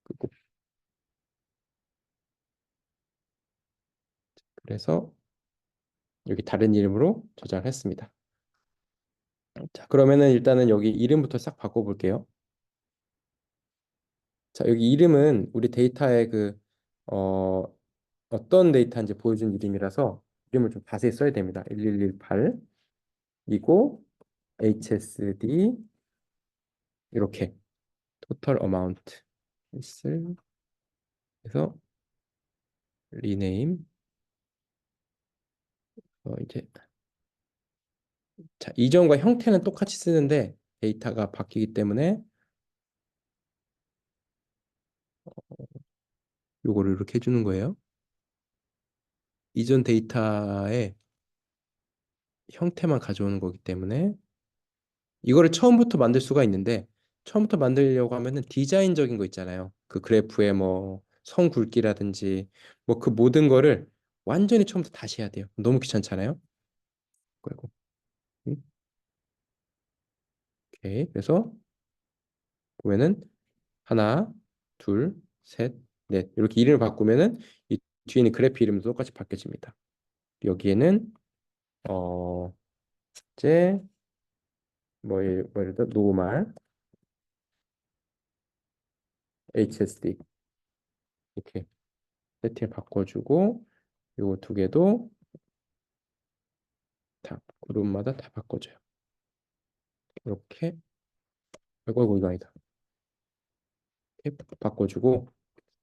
끄고 그래서 여기 다른 이름으로 저장을 했습니다. 자, 그러면은 일단은 여기 이름부터 싹 바꿔볼게요. 자, 여기 이름은 우리 데이터의 어, 어떤 데이터인지 보여준 이름이라서 이름을 좀 자세히 써야 됩니다. 1118 이고 HSD 이렇게 total amount 있을 그래서 rename 이제 자, 이전과 형태는 똑같이 쓰는데 데이터가 바뀌기 때문에 요거를 이렇게 해주는 거예요. 이전 데이터의 형태만 가져오는 거기 때문에 이거를 처음부터 만들 수가 있는데 처음부터 만들려고 하면은 디자인적인 거 있잖아요. 그 그래프의 뭐 선 굵기라든지 뭐 그 모든 거를 완전히 처음부터 다시 해야 돼요. 너무 귀찮잖아요. 그리고 오케이. 그래서 보면은 하나, 둘, 셋, 넷 이렇게 이름을 바꾸면은 이 뒤에 있는 그래프 이름도 똑같이 바뀌어집니다. 여기에는 어 이제 뭐 예를 들어 노말 HSD 이렇게 세팅 바꿔주고 요거 두 개도 다 그룹마다 다 바꿔줘요. 이렇게 아이고 이거 아니다. 이렇게 바꿔주고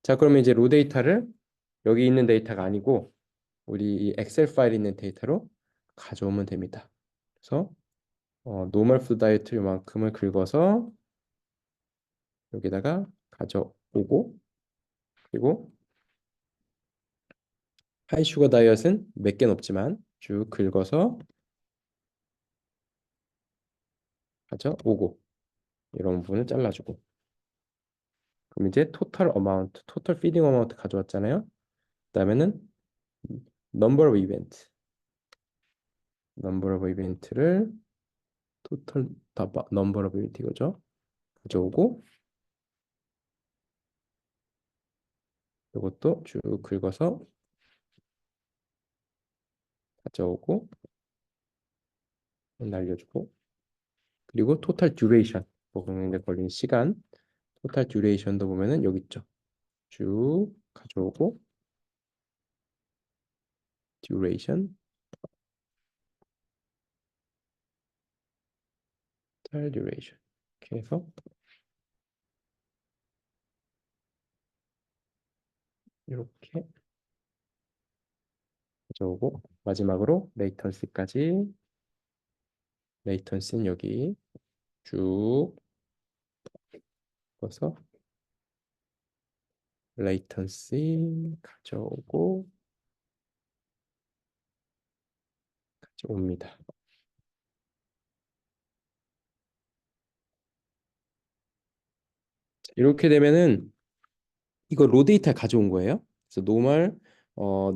자 그러면 이제 로 데이터를 여기 있는 데이터가 아니고 우리 이 엑셀 파일에 있는 데이터로 가져오면 됩니다. 그래서 노멀 푸드 다이어트 요만큼을 긁어서 여기다가 가져오고 그리고 하이 슈거 다이어트는 몇 개는 없지만 쭉 긁어서 가져오고 이런 부분을 잘라주고 그럼 이제 토탈 어마운트, 토탈 피딩 어마운트 가져왔잖아요. 그다음에는 number of event, number of event를 토탈 number of event 이거죠. 가져오고 이것도 쭉 긁어서 가져오고 날려주고 그리고 토탈 듀레이션 먹는데 걸린 시간 토탈 듀레이션도 보면은 여기 있죠. 쭉 가져오고 듀레이션 토탈 듀레이션 이렇게 해서 이렇게 가져오고 마지막으로 레이턴시까지 레이턴시는 여기 쭉 넣어서 레이턴시 가져오고 가져옵니다. 이렇게 되면은 이거 로 데이터 가져온 거예요. 그래서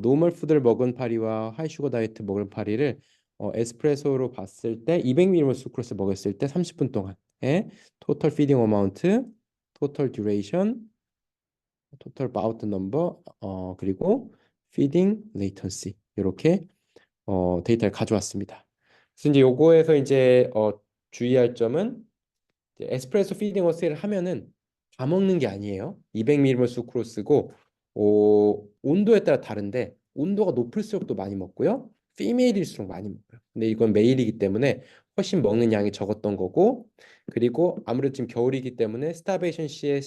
노멀 푸드를 먹은 파리와 하이 슈거 다이어트 먹은 파리를 에스프레소로 봤을 때 200ml 수크로스 먹였을 때 30분 동안에 토탈 피딩 어마운트, 토탈 듀레이션, 토탈 바우트 넘버 그리고 피딩 레이턴시 이렇게 데이터를 가져왔습니다. 그래서 이제 요거에서 이제 주의할 점은 이제 에스프레소 피딩 어세이를 하면은 다 먹는 게 아니에요. 200ml 수크로스고 온도에 따라 다른데 온도가 높을수록 또 많이 먹고요. 피메일일수록 많이 먹어요. 근데 이건 메일이기 때문에 훨씬 먹는 양이 적었던 거고 그리고 아무래도 지금 겨울이기 때문에 스타베이션 시에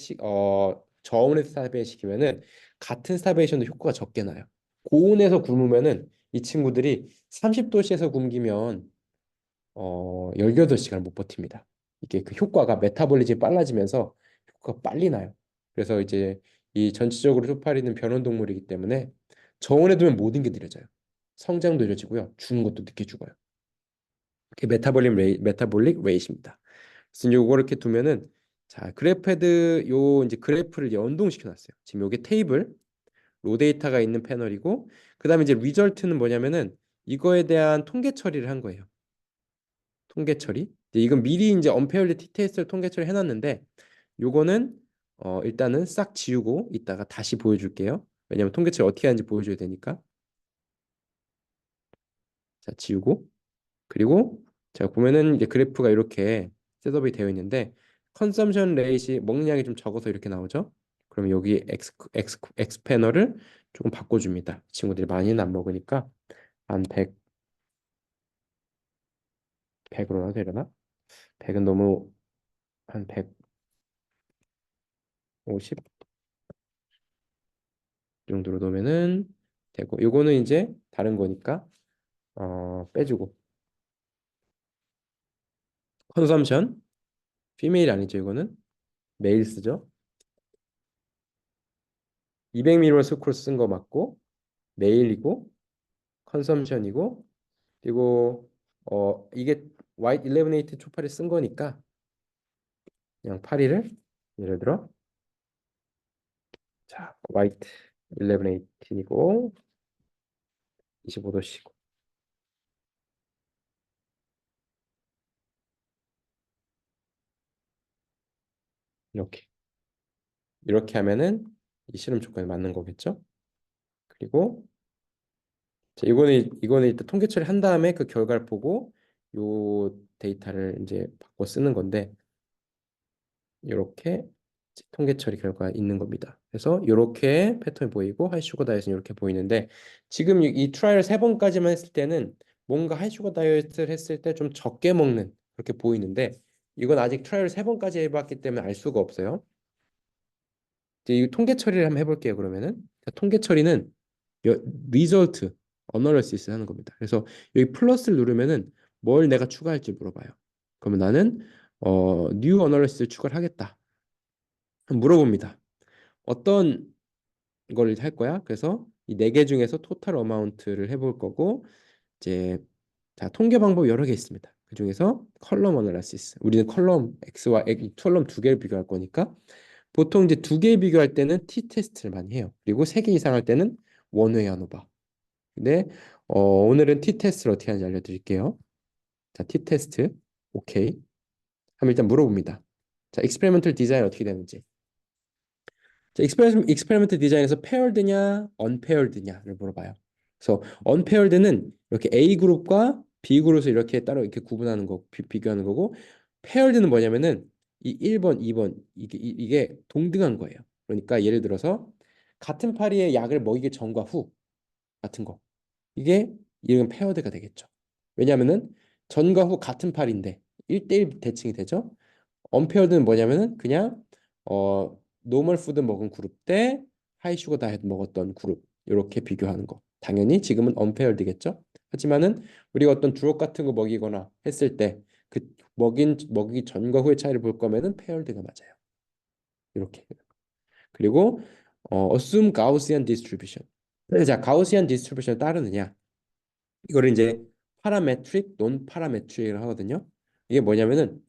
저온에 스타베이션 시키면은 같은 스타베이션도 효과가 적게 나요. 고온에서 굶으면은 이 친구들이 30도씨에서 굶기면 18시간을 못 버팁니다. 이게 그 효과가 메타볼리즘이 빨라지면서 효과가 빨리 나요. 그래서 이제 이 전체적으로 쪽파리는 변온동물이기 때문에 저온에 두면 모든 게 느려져요. 성장도 느려지고요. 죽는 것도 늦게 죽어요. 그게 메타볼릭 레이트입니다. 그래서 요거 이렇게 두면은 자, 그래프헤드 요 이제 그래프를 연동시켜 놨어요. 지금 요게 테이블 로 데이터가 있는 패널이고 그다음에 이제 리절트는 뭐냐면은 이거에 대한 통계 처리를 한 거예요. 통계 처리. 이건 미리 이제 언페어리티 테스트를 통계 처리 해놨는데 요거는 일단은 싹 지우고 이따가 다시 보여줄게요. 왜냐면 통계 처리 어떻게 하는지 보여줘야 되니까. 자, 지우고 그리고 자 보면은 이제 그래프가 이렇게 셋업이 되어 있는데 컨섬션 레이시 먹는 양이 좀 적어서 이렇게 나오죠. 그럼 여기 X 패널을 조금 바꿔줍니다. 친구들이 많이는 안 먹으니까 한 100으로 되려나? 100은 너무 한 150 정도로 놓으면은 되고 요거는 이제 다른 거니까 빼주고 컨섬션 피메일 아니죠 이거는 메일 쓰죠. 200ml 스크로 쓴 거 맞고 메일이고 컨섬션이고 그리고 이게 화이트 11.8 초파리 쓴 거니까 그냥 파리를 예를 들어 자 화이트 11.8이고 25도씨고 이렇게 하면은 이 실험 조건에 맞는 거겠죠. 그리고 자, 이거는 일단 통계 처리한 다음에 그 결과를 보고 요 데이터를 이제 바꿔 쓰는 건데 이렇게 통계 처리 결과 있는 겁니다. 그래서 이렇게 패턴이 보이고 하이슈거 다이어트는 이렇게 보이는데 지금 이 트라이얼 세 번까지만 했을 때는 뭔가 하이슈거 다이어트를 했을 때 좀 적게 먹는 그렇게 보이는데 이건 아직 트라이얼 세 번까지 해봤기 때문에 알 수가 없어요. 이제 이 통계 처리를 한번 해볼게요. 그러면은 통계 처리는 리절트 어널리시스 하는 겁니다. 그래서 여기 플러스를 누르면은 뭘 내가 추가할지 물어봐요. 그러면 나는 뉴 어널리시스 추가를 하겠다. 물어봅니다. 어떤 걸 할 거야? 그래서 이 네 개 중에서 토탈 어마운트를 해볼 거고 이제 자 통계 방법 여러 개 있습니다. 그 중에서 컬럼 어널리시스. 우리는 컬럼 X와 컬럼 두 개를 비교할 거니까 보통 이제 두 개 비교할 때는 t 테스트를 많이 해요. 그리고 세 개 이상 할 때는 원웨이 안오바. 근데 오늘은 t 테스트를 어떻게 하는지 알려드릴게요. 자, t 테스트 오케이. 하면 일단 물어봅니다. 자, 익스페리먼털 디자인 어떻게 되는지. 자, 익스페리먼트 디자인에서 페어드냐, 언페어드냐를 물어봐요. 그래서 언페어드는 이렇게 A 그룹과 B 그룹을 이렇게 따로 이렇게 구분하는 거, 비교하는 거고, 페어드는 뭐냐면은 이 1번, 2번 이게 동등한 거예요. 그러니까 예를 들어서 같은 파리에 약을 먹이기 전과 후 같은 거. 이게 이런 페어드가 되겠죠. 왜냐하면은 전과 후 같은 파리인데 1대1 대칭이 되죠. 언페어드는 뭐냐면은 그냥 노멀 푸드 먹은 그룹 대 하이 슈거 다이어트 먹었던 그룹 이렇게 비교하는 거. 당연히 지금은 언페어드겠죠. 하지만은 우리가 어떤 주옥 같은 거 먹이거나 했을 때 그 먹이 전과 후의 차이를 볼 거면은 페어드가 맞아요. 이렇게. 그리고 assume Gaussian distribution. 자, 가우시안 디스트리뷰션을 따르느냐? 이거를 이제 파라메트릭, 논 파라메트릭을 하거든요. 이게 뭐냐면은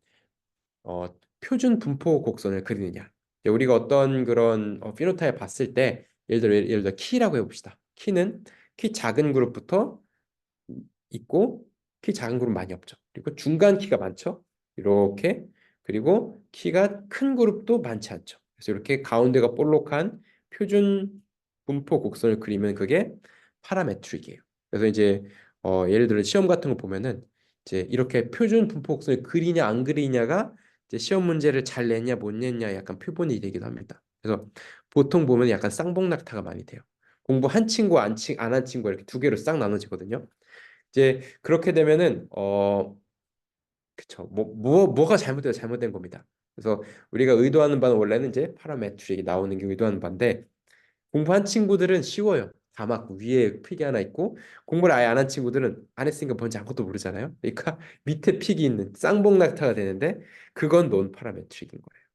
어, 표준 분포 곡선을 그리느냐. 이제 우리가 어떤 그런 피노타입 봤을 때 예를 들어 키라고 해봅시다. 키는 키 작은 그룹부터 있고 키 작은 그룹 많이 없죠. 그리고 중간 키가 많죠. 이렇게 그리고 키가 큰 그룹도 많지 않죠. 그래서 이렇게 가운데가 볼록한 표준 분포 곡선을 그리면 그게 파라메트릭이에요. 그래서 이제 예를 들어 시험 같은 거 보면은 이제 이렇게 표준 분포 곡선을 그리냐 안 그리냐가 이제 시험 문제를 잘 냈냐 못 냈냐 약간 표본이 되기도 합니다. 그래서 보통 보면 약간 쌍봉낙타가 많이 돼요. 공부 한 친구 안 한 친구 이렇게 두 개로 싹 나눠지거든요. 이제 그렇게 되면은 그쵸 뭐가 잘못된 겁니다. 그래서 우리가 의도하는 바는 원래는 이제 파라메트릭이 나오는 게 의도하는 바인데 공부한 친구들은 쉬워요. 다 위에 픽이 하나 있고 공부를 아예 안 한 친구들은 안 했으니까 뭔지 아무것도 모르잖아요. 그러니까 밑에 픽이 있는 쌍봉 낙타가 되는데 그건 논 파라메트릭인 거예요.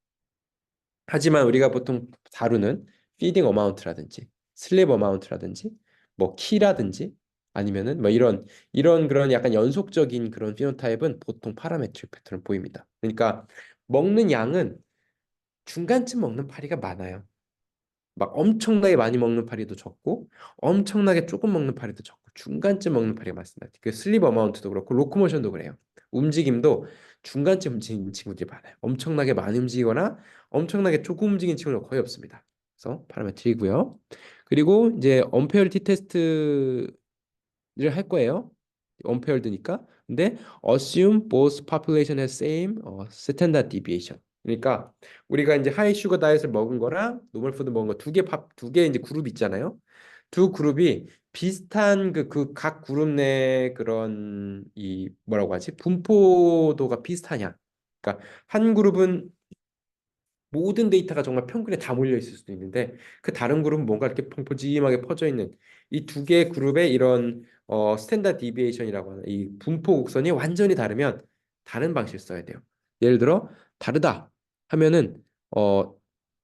하지만 우리가 보통 다루는 피딩 어마운트라든지 슬립 어마운트라든지 뭐 키라든지 아니면은 뭐 이런 그런 약간 연속적인 그런 피노타입은 보통 파라메트릭 패턴을 보입니다. 그러니까 먹는 양은 중간쯤 먹는 파리가 많아요. 막 엄청나게 많이 먹는 파리도 적고 엄청나게 조금 먹는 파리도 적고 중간쯤 먹는 파리가 많습니다. 그 슬립 어마운트도 그렇고 로코모션도 그래요. 움직임도 중간쯤 움직이는 친구들이 많아요. 엄청나게 많이 움직이거나 엄청나게 조금 움직이는 친구는 거의 없습니다. 그래서 파라메트리고요. 그리고 이제 언페어리티 테스트를 할 거예요. 언페어드니까. 근데 assume both population has same standard deviation. 그러니까 우리가 이제 하이 슈거 다이어트를 먹은 거랑 노멀 푸드 먹은 거 두 개 이제 그룹 있잖아요. 두 그룹이 비슷한 그 각 그룹 내 그런 이 뭐라고 하지? 분포도가 비슷하냐? 그러니까 한 그룹은 모든 데이터가 정말 평균에 다 몰려 있을 수도 있는데 그 다른 그룹은 뭔가 이렇게 펑퍼짐하게 퍼져 있는 이 두 개의 그룹의 이런 스탠다드 디비에이션이라고 하는 이 분포 곡선이 완전히 다르면 다른 방식을 써야 돼요. 예를 들어 다르다 하면은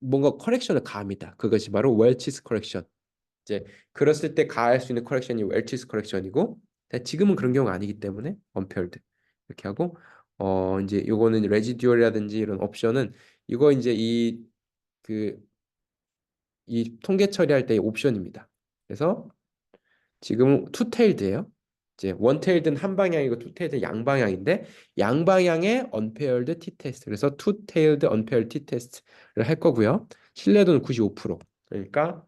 뭔가 커렉션을 가합니다. 그것이 바로 웰치스 커렉션. 이제 그랬을 때 가할 수 있는 커렉션이 웰치스 커렉션이고 지금은 그런 경우가 아니기 때문에 언페어드 이렇게 하고 이제 요거는 레지듀얼이라든지 이런 옵션은 이거 이제 그 이 통계 처리할 때의 옵션입니다. 그래서 지금 투테일드예요. 이제 원테일드는 한 방향이고 투테일드는 양방향인데 양방향의 언페어드 t 테스트. 그래서 투테일드 언페어드 t 테스트를 할 거고요. 신뢰도는 95%. 그러니까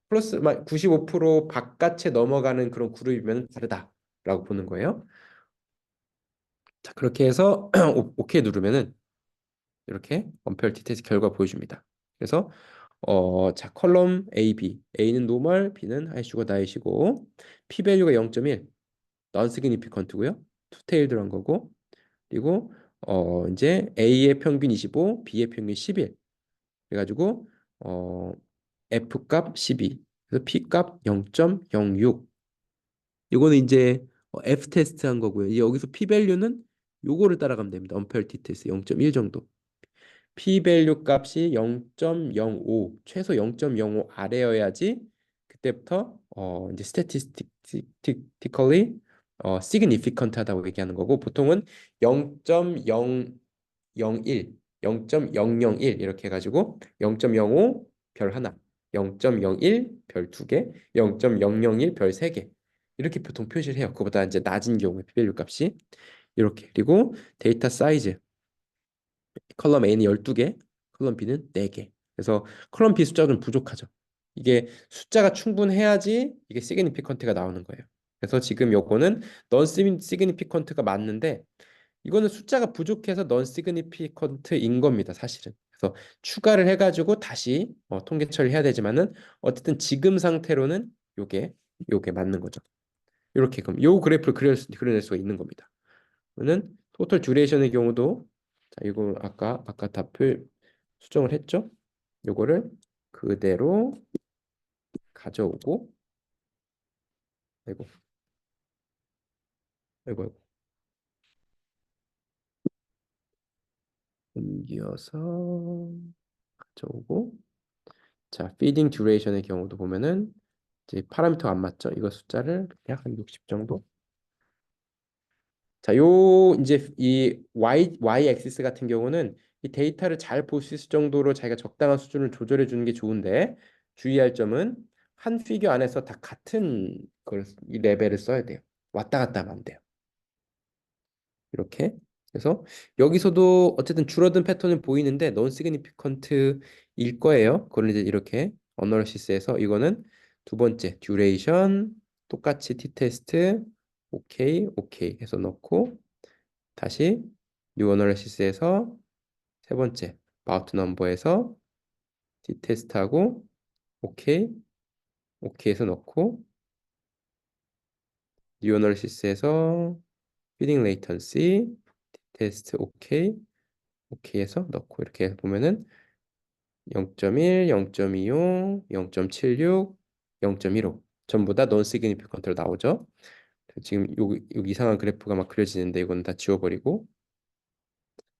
플러스 95% 바깥에 넘어가는 그런 그룹이면 다르다라고 보는 거예요. 자, 그렇게 해서 오케이 누르면은 이렇게 언페어드 t 테스트 결과 보여줍니다. 그래서 자, 컬럼 A, B. A는 노멀, B는 하이슈거 다이시고 P-밸류가 0.1, non significant고요. 투테일드란 거고. 그리고 이제 A의 평균 25, B의 평균 11. 그래가지고 F 값 12. 그래서 P 값 0.06. 이거는 이제 F 테스트 한 거고요. 이제 여기서 P-밸류는 요거를 따라가면 됩니다. 언페어티 테스트 0.1 정도. p-밸류 값이 0.05 최소 0.05 아래여야지 그때부터 이제 statistically significant 하다고 얘기하는 거고 보통은 0.001 0.001 이렇게 해가지고 0.05 별 하나 0.01 별 두 개 0.001 별 세 개 이렇게 보통 표시를 해요. 그보다 이제 낮은 경우에 p-밸류 값이 이렇게 그리고 데이터 사이즈 컬럼 A는 12개, 컬럼 B는 4개. 그래서 컬럼 B 숫자가 좀 부족하죠. 이게 숫자가 충분해야지 이게 시그니피컨트가 나오는 거예요. 그래서 지금 요거는 넌 시그니피컨트가 맞는데 이거는 숫자가 부족해서 넌 시그니피컨트인 겁니다, 사실은. 그래서 추가를 해가지고 다시 통계 처리해야 되지만은 어쨌든 지금 상태로는 요게 맞는 거죠. 이렇게 그럼 요 그래프를 그려낼 수가 있는 겁니다. 그러면 토탈 듀레이션의 경우도 자, 이거 아까 다 수정을 했죠? 요거를 그대로 가져오고 아이고 아이고 옮겨서 가져오고 자 피딩 듀레이션의 경우도 보면은 이제 파라미터가 안 맞죠? 이거 숫자를 약 한 60 정도. 자, 요 이제 이 y 엑시스 같은 경우는 이 데이터를 잘 볼 수 있을 정도로 자기가 적당한 수준을 조절해 주는 게 좋은데 주의할 점은 한 피규어 안에서 다 같은 이 레벨을 써야 돼요. 왔다 갔다 하면 안 돼요. 이렇게. 그래서 여기서도 어쨌든 줄어든 패턴은 보이는데 non significant일 거예요. 그걸 이제 이렇게 어널리시스에서 이거는 두 번째 듀레이션 똑같이 t-테스트 오케이 오케이 해서 넣고 다시 뉴 어널리시스에서 세 번째 바우트 넘버에서 t-테스트하고 오케이 오케이 해서 넣고 뉴 어널리시스에서 피딩 레이턴시 테스트 오케이 오케이 해서 넣고 이렇게 보면은 0.1, 0.25, 0.76 0.15 전부 다 non significant로 나오죠. 지금 요 이상한 그래프가 막 그려지는데 이거는 다 지워버리고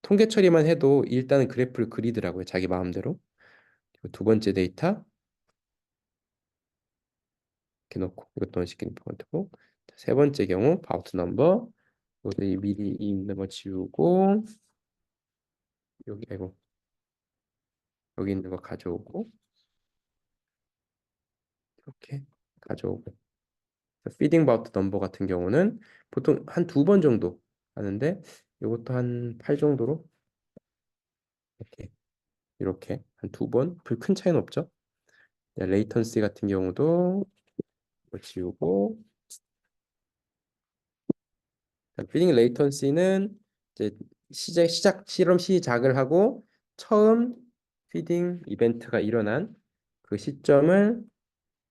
통계 처리만 해도 일단은 그래프를 그리더라고요. 자기 마음대로. 그리고 두 번째 데이터 이렇게 놓고 이것도 non-significant고 세 번째 경우 about number 이것도 미리 있는 거 지우고 여기 아이고 여기 있는 거 가져오고 이렇게 가져오고 feeding about number 같은 경우는 보통 한 두 번 정도 하는데 이것도 한 8 정도로 이렇게 한 두 번, 별 큰 차이는 없죠. 레이턴시 같은 경우도 뭐 지우고 feeding latency는 이제 실험 시작을 하고 처음 feeding 이벤트가 일어난 그 시점을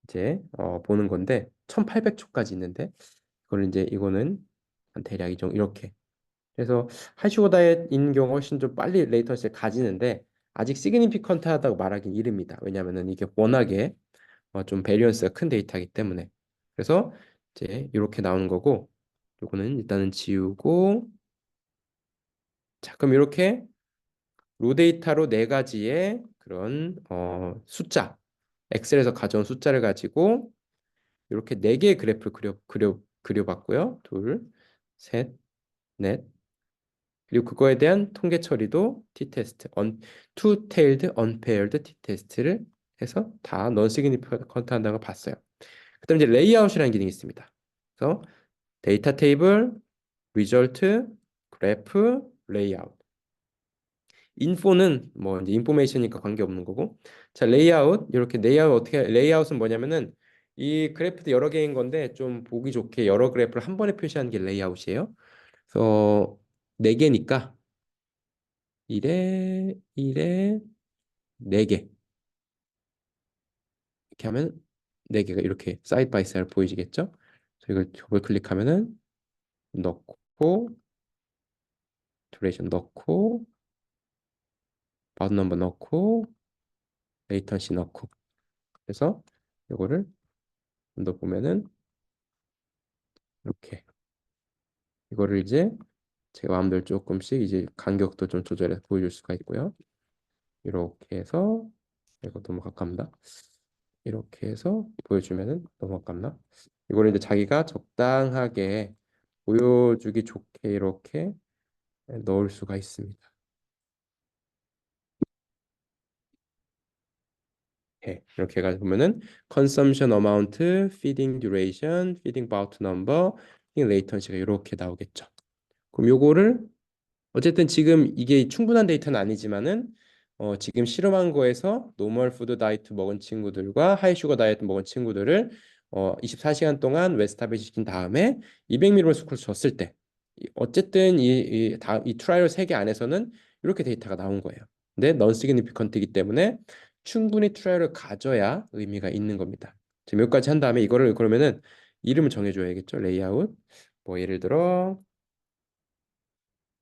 이제 보는 건데 1800초까지 있는데 이거는 한 대략 이 정도 이렇게 그래서 하이슈거 다이어트인 경우 훨씬 좀 빨리 레이턴시를 가지는데 아직 시그니피컨트하다고 말하긴 이릅니다. 왜냐하면은 이게 워낙에 좀 베리언스가 큰 데이터이기 때문에 그래서 이제 이렇게 나오는 거고 요거는 일단은 지우고 자 그럼 이렇게 로 데이터로 네 가지의 그런 숫자 엑셀에서 가져온 숫자를 가지고 이렇게 네 개의 그래프를 그려봤고요. 둘, 셋, 넷. 그리고 그거에 대한 통계 처리도 t-테스트, two-tailed unpaired t-테스트를 해서 다 non-significant 한다고 봤어요. 그다음 이제 레이아웃이라는 기능이 있습니다. 그래서 데이터 테이블, 리절트, 그래프, 레이아웃. 인포는 뭐 이제 인포메이션이니까 관계 없는 거고. 자, 레이아웃 이렇게 레이아웃 어떻게 레이아웃은 뭐냐면은 이 그래프도 여러 개인 건데 좀 보기 좋게 여러 그래프를 한 번에 표시하는 게 레이아웃이에요. 그래서 네 개니까 1에 네 개. 이렇게 하면 네 개가 이렇게 사이드 바이 사이드 보이시겠죠? 그래서 이걸 더블 클릭하면은 넣고 듀레이션 넣고 바ud 넘버 넣고 레이턴시 넣고 그래서 이거를 더 보면은 이렇게 이거를 이제 제 마음대로 조금씩 이제 간격도 좀 조절해서 보여줄 수가 있고요. 이렇게 해서 이거 너무 가깝나? 이렇게 해서 보여주면은 너무 가깝나? 이거를 이제 자기가 적당하게 보여주기 좋게 이렇게 넣을 수가 있습니다. 이렇게 해가지고 보면은 consumption amount, feeding duration, feeding bout number, feeding latency가 이렇게 나오겠죠. 그럼 요거를 어쨌든 지금 이게 충분한 데이터는 아니지만은 지금 실험한 거에서 노멀 푸드 다이어트 먹은 친구들과 하이 슈거 다이어트 먹은 친구들을 24시간 동안 웨스타벨 시킨 다음에 200ml 수크를 줬을 때 어쨌든 이 트라이얼 3개 안에서는 이렇게 데이터가 나온 거예요. 근데 넌 시그니피컨트이기 때문에 충분히 트라이얼을 가져야 의미가 있는 겁니다. 지금 여기까지 한 다음에 이거를 그러면은 이름을 정해줘야겠죠. 레이아웃 뭐 예를 들어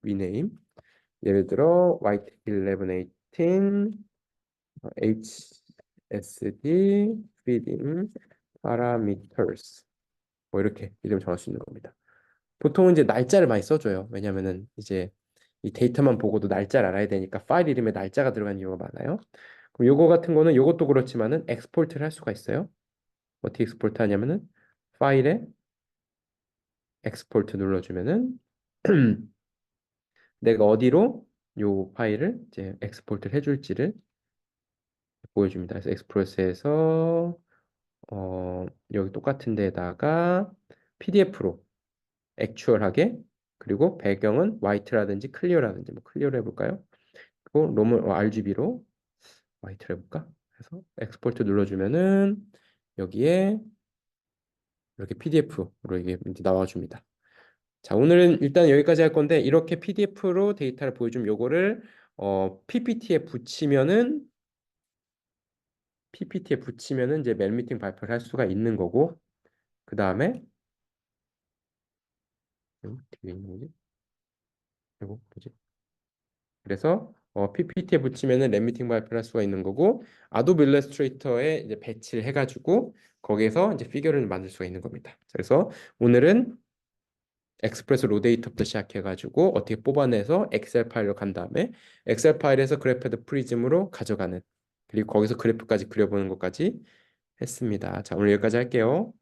리네임 예를 들어 white 1118 HSD feeding parameters 뭐 이렇게 이름 정할 수 있는 겁니다. 보통은 이제 날짜를 많이 써줘요. 왜냐면은 이제 이 데이터만 보고도 날짜를 알아야 되니까 파일 이름에 날짜가 들어간 경우가 많아요. 그럼 요거 같은 거는 요것도 그렇지만은 엑스포트를 할 수가 있어요. 어떻게 엑스포트 하냐면은 파일에 엑스포트 눌러주면은 내가 어디로 요 파일을 이제 엑스포트를 해줄지를 보여줍니다. 그래서 엑스프레스에서 여기 똑같은 데다가 PDF로 액추얼하게 그리고 배경은 화이트라든지 클리어라든지 뭐 클리어로 해볼까요? 그리고 롬을 RGB로 화이트로 해볼까? 그래서 엑스포트 눌러주면은 여기에 이렇게 PDF로 이게 이제 나와줍니다. 자, 오늘은 일단 여기까지 할 건데 이렇게 PDF로 데이터를 보여주면 요거를 PPT에 붙이면은 이제 멜미팅 발표를 할 수가 있는 거고 그 다음에 뒤에 있는 거지? 이거 뭐지? 그래서 PPT에 붙이면은 랩미팅 발표를 할 수가 있는 거고 아도be 일러스트레이터에 이제 배치를 해가지고 거기에서 이제 피규어를 만들 수가 있는 겁니다. 그래서 오늘은 엑스프레스 로데이터부터 시작해가지고 어떻게 뽑아내서 엑셀 파일로 간 다음에 엑셀 파일에서 그래프드 프리즘으로 가져가는 그리고 거기서 그래프까지 그려보는 것까지 했습니다. 자, 오늘 여기까지 할게요.